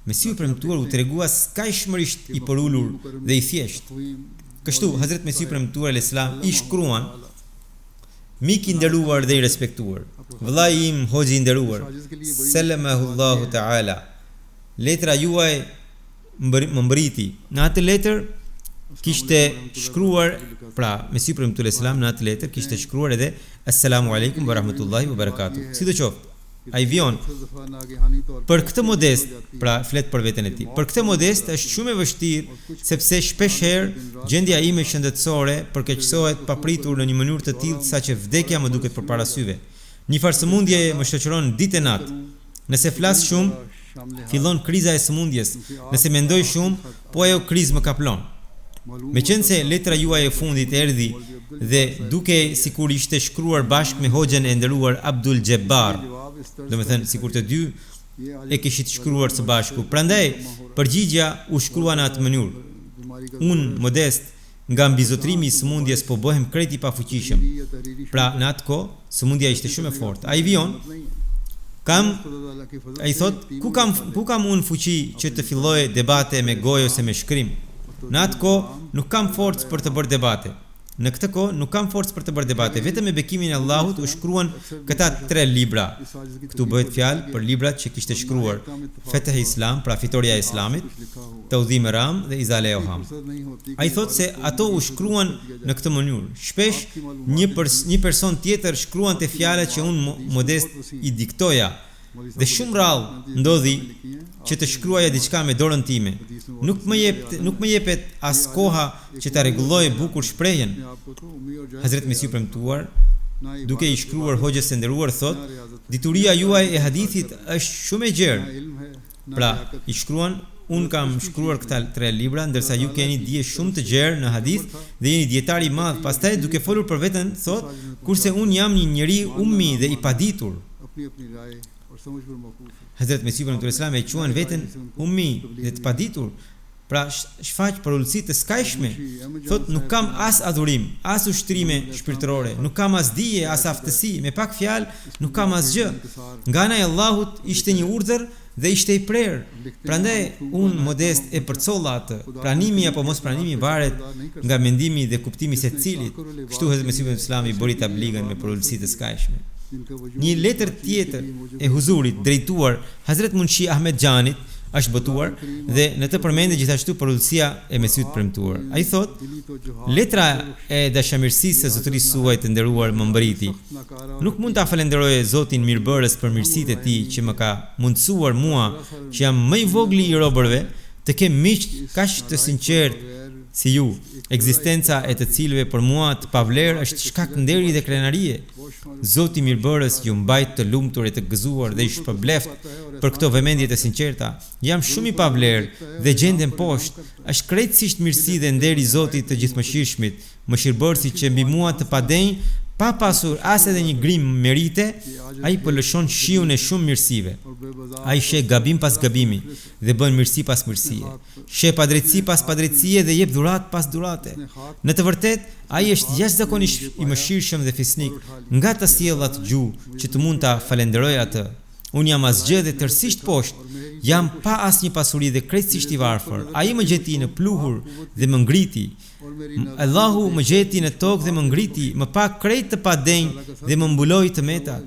Mesihu premtuar u tregua skajshmërisht i porulur dhe i thjeshtë. Kështu Hazrat Mesihu premtuar selam i shkruan: "Mik i nderuar dhe i respektuar, vëllai im hoxhi i nderuar, selamahullahu taala. Letra juaj më mbriti." Në atë letër kishte shkruar, pra Mesihu premtuar selam në atë letër kishte shkruar edhe Assalamu alaikum wa rahmatullahi wa barakatuh. Sidoqoftë, ai vion për këtë modest, pra flet për veten e tij. Për këtë modest është shumë e vështirë sepse shpesh herë gjendja ime shëndetësore përkeqësohet papritur në një mënyrë të tillë saqë vdekja më duket përpara syve. Një farë sëmundje më shoqëron ditë e natë. Nëse flas shumë, fillon kriza e sëmundjes. Nëse mendoj shumë, po ajo krizë më kaplon. Meqense letra juaj e fundit erdhi dhe duke sikur ishte shkruar bashkë me hoxhen e nderuar Abdul Jabbar, domethënë sikur të dy e kishit shkruar së bashku. Prandaj përgjigjja u shkrua në atë mënyrë. Unë modest nga mbizotrimi i sëmundjes po bëhem krejt i pafuqishëm. Pra në atë kohë sëmundja ishte shumë e fortë. Ai vion ai thot, ku kam unë fuqi që të filloj debate me gojë ose me shkrim? Në atë kohë nuk kam forcë për të bërë debate. Në këtë kohë nuk kam forcë për të bërë debate. Vetëm me bekimin e Allahut u shkruan këta 3 libra. Këtu bëhet fjalë për librat që kishte shkruar Feteh Islam, pra fitoria e Islamit, Tawdhim Ram dhe Izale Oham. Ai thot se ato u shkruan në këtë mënyrë. Shpesh një person tjetër shkruante fjalët që unë modest i diktoja. Dhe shumë rrallë ndodhi që të shkruaja diçka me dorën time. Nuk më jepet as koha që ta rregulloj bukur shprehjen. Hazret Mesiu premtuar, duke i shkruar hoxhës së nderuar, thot, dituria juaj e hadithit është shumë e gjerë. Pra, i shkruan, unë kam shkruar këta 3 libra, ndërsa ju keni dije shumë të gjerë në hadith dhe jeni dietar i madh. Pastaj duke folur për veten, thot, kurse unë jam një njeri ummi dhe i paditur. Hazret Mesiu premtuar e quan veten ummi dhe të paditur. Pra shfaq për ulësi të skajshme. Thot, nuk kam as adhurim, as ushtrime shpirtërore, nuk kam as dije, as aftësi, me pak fjalë, nuk kam as gjë. Nga ana e Allahut ishte një urdhër dhe ishte i prerë. Prandaj unë modest e përcolla atë. Pranimi apo mos pranimi varet nga mendimi dhe kuptimi se cilit. Kështu Hazret Mesiu premtuar i bëri tabligën me për ulësi të skajshme. Një letër tjetër e huzurit drejtuar Hazret Munshi Ahmed Xhanit është botuar dhe në të përmendet gjithashtu për udhësia e Mesiut premtuar. Ai thot, letra e dashamirësisë së zotërisë suaj të nderuar më mbëriti. Nuk mund ta falenderoj Zotin mirëbërës për mirësitë e tij që më ka mundësuar mua, që jam më i vogli i robërve, të kem miq kaq të sinqertë si ju, ekzistenca e të cilëve për mua të pavlerë është shkak nderi dhe krenarie. Zoti mirëbërës ju mbajt të lumtur e të gëzuar dhe ju shpërbleft për këto vëmendje të sinqerta. Jam shumë i pavlerë dhe gjendem poshtë. Është krejtësisht mirësi dhe nderi Zotit të gjithëmëshirshmit, mëshirbërësi që mbi mua të padenj, pa pasur as edhe një grim merite, ai po lëshon shiun e shumë mirësive. Ai sheh gabim pas gabimi dhe bën mirësi pas mirësie. Sheh padrejtësi pas padrejtësie dhe jep dhuratë pas dhurate. Në të vërtetë, ai është jashtëzakonisht i mëshirshëm dhe fisnik, nga të sjellat gjuhë që të mund ta falenderoj atë. Unë jam asgjë dhe tërësisht poshtë, jam pa asnjë pasuri dhe krejtësisht i varfër. Ai më gjeti në pluhur dhe më ngriti. Allahu më gjeti në tokë dhe më ngriti, më pa krejt të padenj dhe më mbuloi të meta.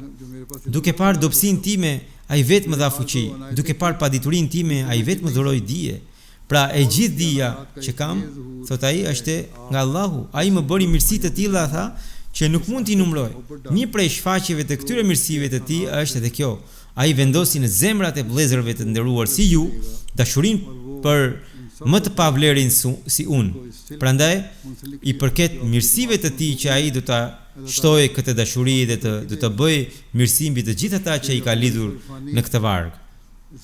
Duke parë dobësinë time, ai vetë më dha fuqi. Duke parë paditurinë time, ai vetë më dhuroi dije. Pra e gjithë dija që kam, thot ai, është nga Allahu. Ai më bëri mirësi të tilla, tha, që nuk mund t'i numëroj. Një prej shfaqjeve të këtyre mirësive të tij është edhe kjo. Ai vendosi në zemrat e vëllezërve të nderuar si ju dashurinë për më të pavlerin si unë. Prandaj i përket mirësive të tij që ai do ta shtojë këtë dashuri dhe do të bëj mirësi mbi të gjithë ata që i ka lidhur në këtë varg.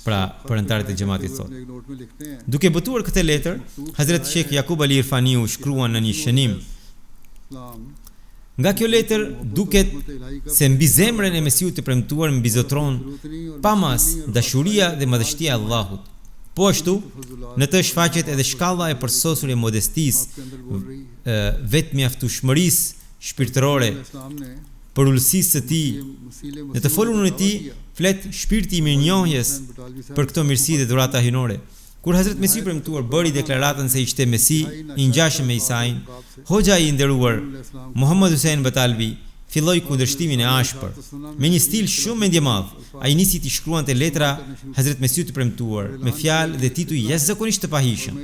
Pra, për anëtarët e xhamatit thot. Duke botuar këtë letër, Hazret Sheikh Yakub Ali Irfaniu shkruan në një shënim. Nga kjo letër duket se mbi zemrën e Mesiut të premtuar mbizotron pamas dashuria dhe madhështia e Allahut. Po ashtu, në të shfaqet edhe shkalla e përsosur e modestisë, vetmjaftueshmërisë shpirtërore, për ulësisë së tij. Në të folurën e tij flet shpirti i mirënjohjes për këto mirësi dhe dhurata hyjnore. Kur Hazret Mesiu premtuar bëri deklaratën se ishte Mesi, i ngjashëm me Isain, hoxha i nderuar Muhammad Hussein Batalvi filloi kundërshtimin e ashpër. Me një stil shumë mendjemadh, ai nisi t'i shkruante letra Hazret Mesiut të premtuar me fjalë dhe tituj jashtëzakonisht të pahishëm.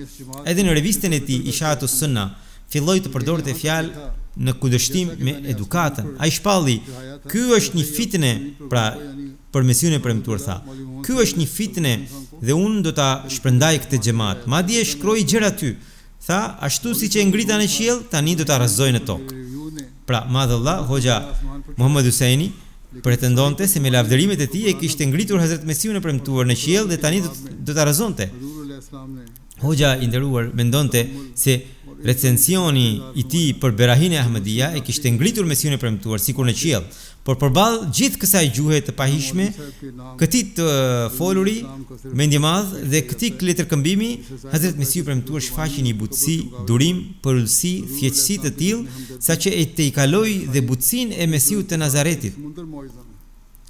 Edhe në revistën e tij Ishatus Sunna filloi të përdorte fjalë në kundërshtim me edukatën. Ai shpalli, ky është një fitne, pra për Mesiun e premtuar tha, ky është një fitne dhe unë do ta shpërndaj këtë xhamat. Madje shkroi gjëra aty. Tha, ashtu siç e ngrita në qiell, tani do ta rrëzoj në tokë. Pra, madhallah, hoxha Muhammad Husaini pretendonte se me lavdërimet e tij e kishte ngritur Hazrat Mesiun e premtuar në qiell dhe tani do ta rrezonte. Hoxha i nderuar mendonte se recensioni i tij për Berahin e Ahmedia e kishte ngritur Mesiun e premtuar sikur në qiell, por përballë gjithë kësaj gjuhe të pahishme, këtij të foluri me ndjemadh dhe këtij letërkëmbimi, Hazrat Mesiu premtuar shfaqi një butësi, durim, përullësi, thjeshtësi të tillë saqë e të i kaloi dhe butësinë e Mesiut të Nazaretit.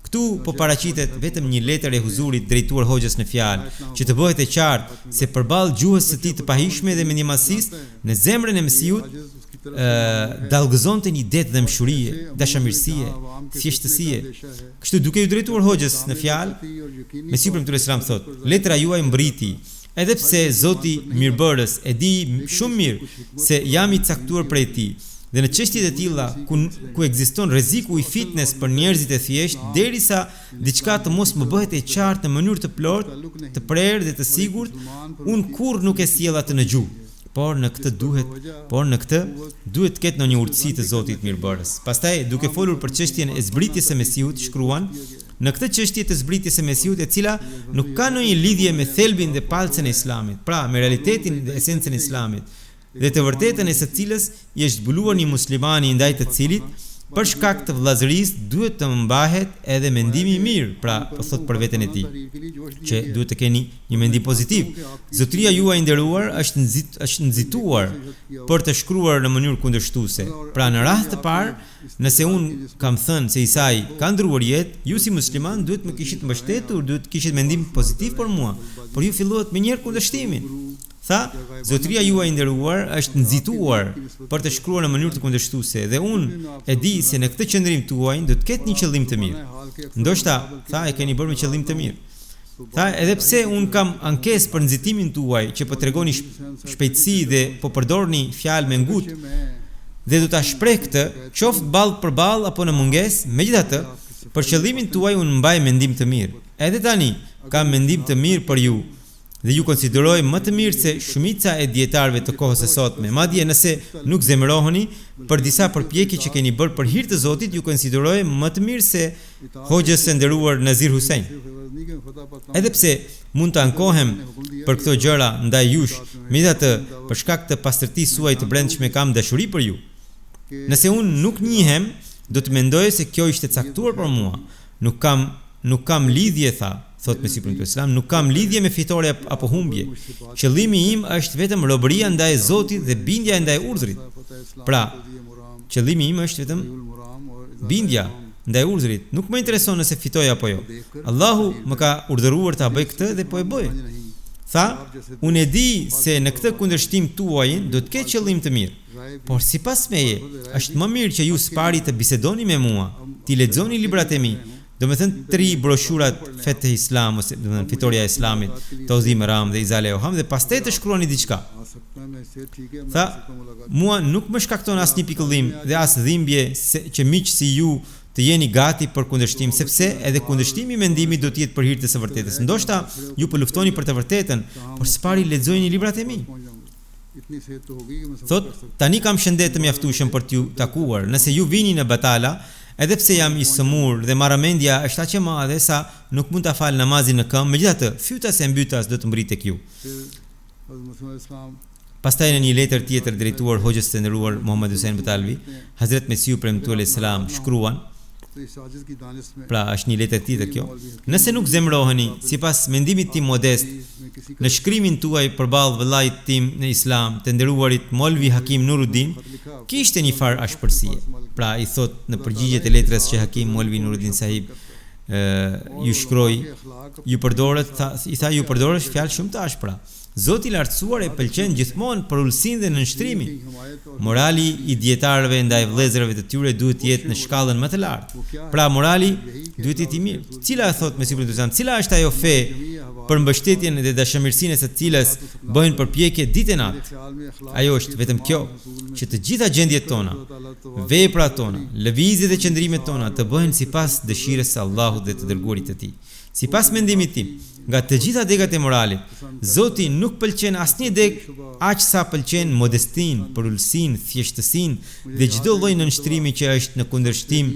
Këtu po paraqitet vetëm një letër e huzurit drejtuar Hoxhës në fjalë, që të bëhet e qartë se përballë gjuhës së tij të pahishme dhe mendjemadhësisë, në zemrën e Mesiut dallgëzonte një det dhe mshurie, dashamirësie, thjeshtësie. Kështu duke u drejtuar Hoxhës në fjalë, Mesiu premtuar selam thot: "Letra juaj mbriti, edhe pse Zoti mirëbërës e di shumë mirë se jam i caktuar prej tij." Dhe në çështjet e tilla ku ekziston rreziku i fitnes për njerëzit e thjesht, derisa diçka të mos më bëhet e qartë në mënyrë të plotë, të prerë dhe të sigurt, unë kurrë nuk e sjell atë në gjuhë. Por në këtë duhet të ketë ndonjë urtësi të Zotit mirëbërës. Pastaj, duke folur për çështjen e zbritjes së Mesiut, shkruan: "Në këtë çështje të zbritjes së Mesiut, e cila nuk ka ndonjë lidhje me thelbin dhe palcën e Islamit, pra me realitetin dhe esencën e Islamit, dhe të vërtetën e së cilës i është zbuluar një muslimani ndaj të cilit për shkak të vëllazërisë duhet të mbahet edhe mendimi i mirë, pra po thot për veten e tij, që duhet të keni një mendim pozitiv. Zotëria juaj nderuar është nxituar për të shkruar në mënyrë kundërshtuese. Pra në rast të parë, nëse unë kam thënë se Isai ka ndruar jetë, ju si musliman duhet më kishit mbështetur, duhet kishit mendim pozitiv për mua, por ju filluat me njëherë kundërshtimin. Tha, zotëria juaj nderuar është nxituar për të shkruar në mënyrë të kundërshtuese dhe unë e di se në këtë qendrim tuaj do të ketë një qëllim të mirë. Ndoshta, tha, e keni bërë me qëllim të mirë. Tha, edhe pse unë kam ankesë për nxitimin tuaj që po tregoni shpejtësi dhe po përdorni fjalë me ngut dhe do ta shpreh këtë, qoftë ballë për ballë apo në mungesë, megjithatë, për qëllimin tuaj unë mbaj mendim të mirë. Edhe tani kam mendim të mirë për ju. Dhe ju konsideroj më të mirë se shumica e dietarëve të kohës së sotme. Madje nëse nuk zemëroheni për disa përpjekje që keni bërë për hir të Zotit, ju konsideroj më të mirë se Hoxhës së nderuar Nazir Hussein. Edhe pse mund të ankohem për këto gjëra ndaj jush, megjithatë për shkak të pastërtisë suaj të brendshme kam dashuri për ju. Nëse unë nuk njihem, do të mendoj se kjo ishte caktuar për mua. Nuk kam lidhje, tha, thot Mesiu premtuar selam, nuk kam lidhje me fitore apo humbje. Qëllimi im është vetëm robëria ndaj Zotit dhe bindja ndaj urdhrit. Pra, qëllimi im është vetëm bindja ndaj urdhrit. Nuk më intereson nëse fitoj apo jo. Allahu më ka urdhëruar ta bëj këtë dhe po e bëj. Tha, unë e di se në këtë kundërshtim tuaj do të ketë qëllim të mirë. Por sipas meje, është më mirë që ju së pari të bisedoni me mua, ti lexoni librat e mi. Do me thënë 3 broshurat Fethe Islam, ose do me thënë Fitoria e Islamit, Tawzim Ram dhe Izale Oham, dhe pastaj të shkruani diçka. Tha, mua nuk më shkakton asnjë pikëllim dhe as dhimbje që miq si ju të jeni gati për kundërshtim, sepse edhe kundërshtimi i mendimit do të jetë për hir të së vërtetës. Ndoshta ju po luftoni për të vërtetën, por s'pari lexojeni librat e mi. Thot, tani kam shëndet të mjaftueshëm për t'ju takuar. Nëse ju vini në batala, edhe pse jam i sëmur dhe marramendja është aq e madhe sa nuk mund ta fal namazin në këmbë, megjithatë fytas e mbytas do të mbrit tek ju. Pastaj në një letër tjetër drejtuar Hoxhës së nderuar Muhammad Hussein Batalvi, Hazrat Mesiu premtuar selam shkruan, pra është një letër tjetër kjo: "Nëse nuk zemroheni sipas mendimit tim modest në shkrimin tuaj përballë vëllait tim në Islam, të nderuarit Molvi Hakim Nuruddin, kishte një farë ashpërsie." Pra i thot në përgjigjet e letrës që Hakim Molvi Nuruddin sahib ju shkroi, ju përdorësh fjalë shumë të ashpra. Zoti i lartësuar e pëlqen gjithmonë për ulësinë dhe nënshtrimin. Morali i dietarëve ndaj vëllezërve të tyre duhet të jetë në shkallën më të lartë. Pra morali duhet të jetë i mirë. Cila thot Mesiu premtuar selam, cila është ajo fe për mbështetjen dhe dashamirësinë së cilës bëjnë përpjekje ditë e natë? Ajo është vetëm kjo, që të gjitha gjendjet tona, veprat tona, lëvizjet dhe qëndrimet tona të bëhen sipas dëshirës së Allahut dhe të dërguarit të Tij. Sipas mendimit tim, nga të gjitha degat e moralit, Zoti nuk pëlqen asnjë deg aq sa pëlqen modestinë, përulësinë, thjeshtësinë dhe çdo lloj nënshtrimi që është në kundërshtim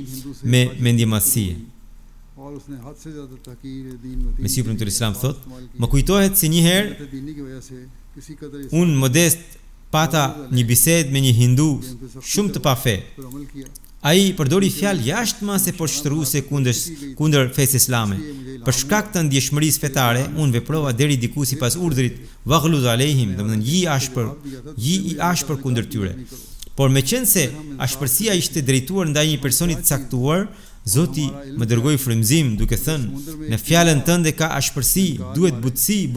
me mendjemadhësie. Mesiu premtuar Islam thot, më kujtohet se një herë unë modest pata një bisedë me një hindu shumë të pafe. Ai përdori fjalë jashtëmase por shtrëuese kundër fesë islame. Për shkak të ndjeshmërisë fetare, unë veprova deri diku sipas urdhrit Waghluz alehim, domethënë ji i ashpër kundër tyre. Por meqense ashpërsia ishte drejtuar ndaj një personi të caktuar, Zoti më dërgoi frymëzim duke thënë: "Në fjalën tënde ka ashpërsi, duhet butësi."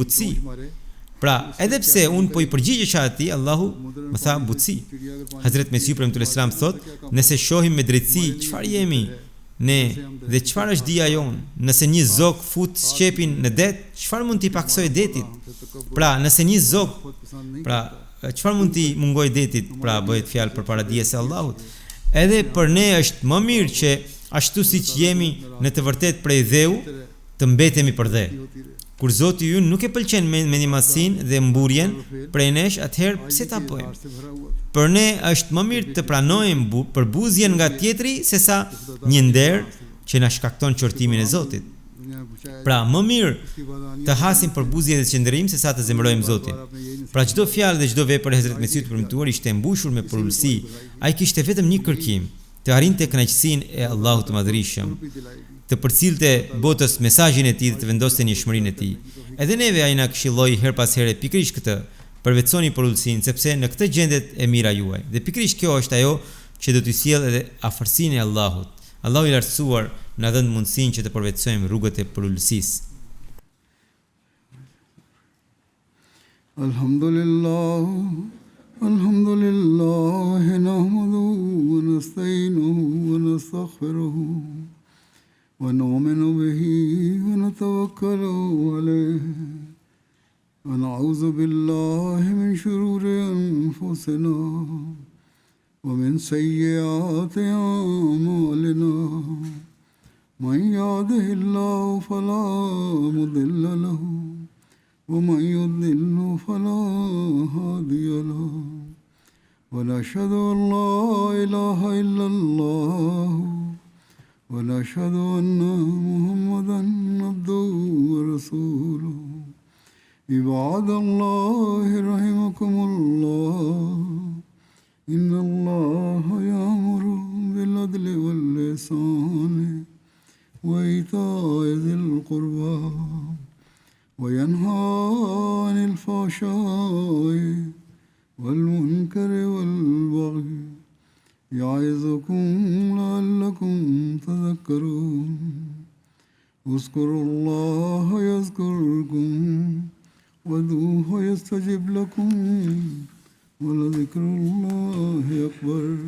Pra, edhe pse unë po i përgjigjesha atij, Allahu më tha butësi. Hazret Mesiu premtuar Islam thot, nëse shohim me drejtësi çfarë jemi ne dhe çfarë është dia jon, nëse një zog fut shqepin në det, çfarë mund t'i paksoj detit? Pra, nëse një zog, çfarë mund t'i mungoj detit? Pra, bëhet fjalë përpara dijes së Allahut. Edhe për ne është më mirë që ashtu siç jemi në të vërtetë prej dheu, të mbetemi për dhe. Kur Zoti ynë nuk e pëlqen mendjemadhësinë dhe mburjen prej nesh, atëherë pse ta bëjmë? Për ne është më mirë të pranojmë përbuzjen nga tjetri sesa një nder që na shkakton qortimin e Zotit. Pra, më mirë të hasim përbuzje dhe qëndrim sesa të zemërojmë Zotin. Pra, çdo fjalë dhe çdo vepër e Hazret Mesiut të premtuar ishte mbushur me përulësi. Ai kishte vetëm një kërkim, të arrinte kënaqësinë e Allahut të Madhërisëm, të përcilte botës mesazhin e tij dhe të vendoste njëshmërinë e tij. Edhe neve ai na këshilloi her pas here pikërisht këtë, përvetsoni përulësinë sepse në këtë gjendet e mira juaj. Dhe pikërisht kjo është ajo që do t'i sjellë edhe afërsinë e Allahut. Allahu i lartësuar na dhënë mundësinë që të përvetsojmë rrugët e përulësisë. Alhamdulillah nahmaduhu wa nasta'inuhu wa nastaghfiruhu wa nu'minu bihi wa natawakkalu alayhi wa na'udhu billahi min shururi anfusina wa min sayyiati a'malina man yahdihillahu fala mudilla lahu ومن يضلل فلا هادي له ونشهد أن لا إله إلا الله ونشهد أن محمدا عبده ورسوله عباد الله رحمكم الله إن الله يأمر بالعدل والإحسان وإيتاء ذي القربى وينهى عن الفحشاء والمنكر والبغي يعظكم لعلكم تذكرون اذكروا الله يذكركم وادعوه يستجب لكم ولذكر الله أكبر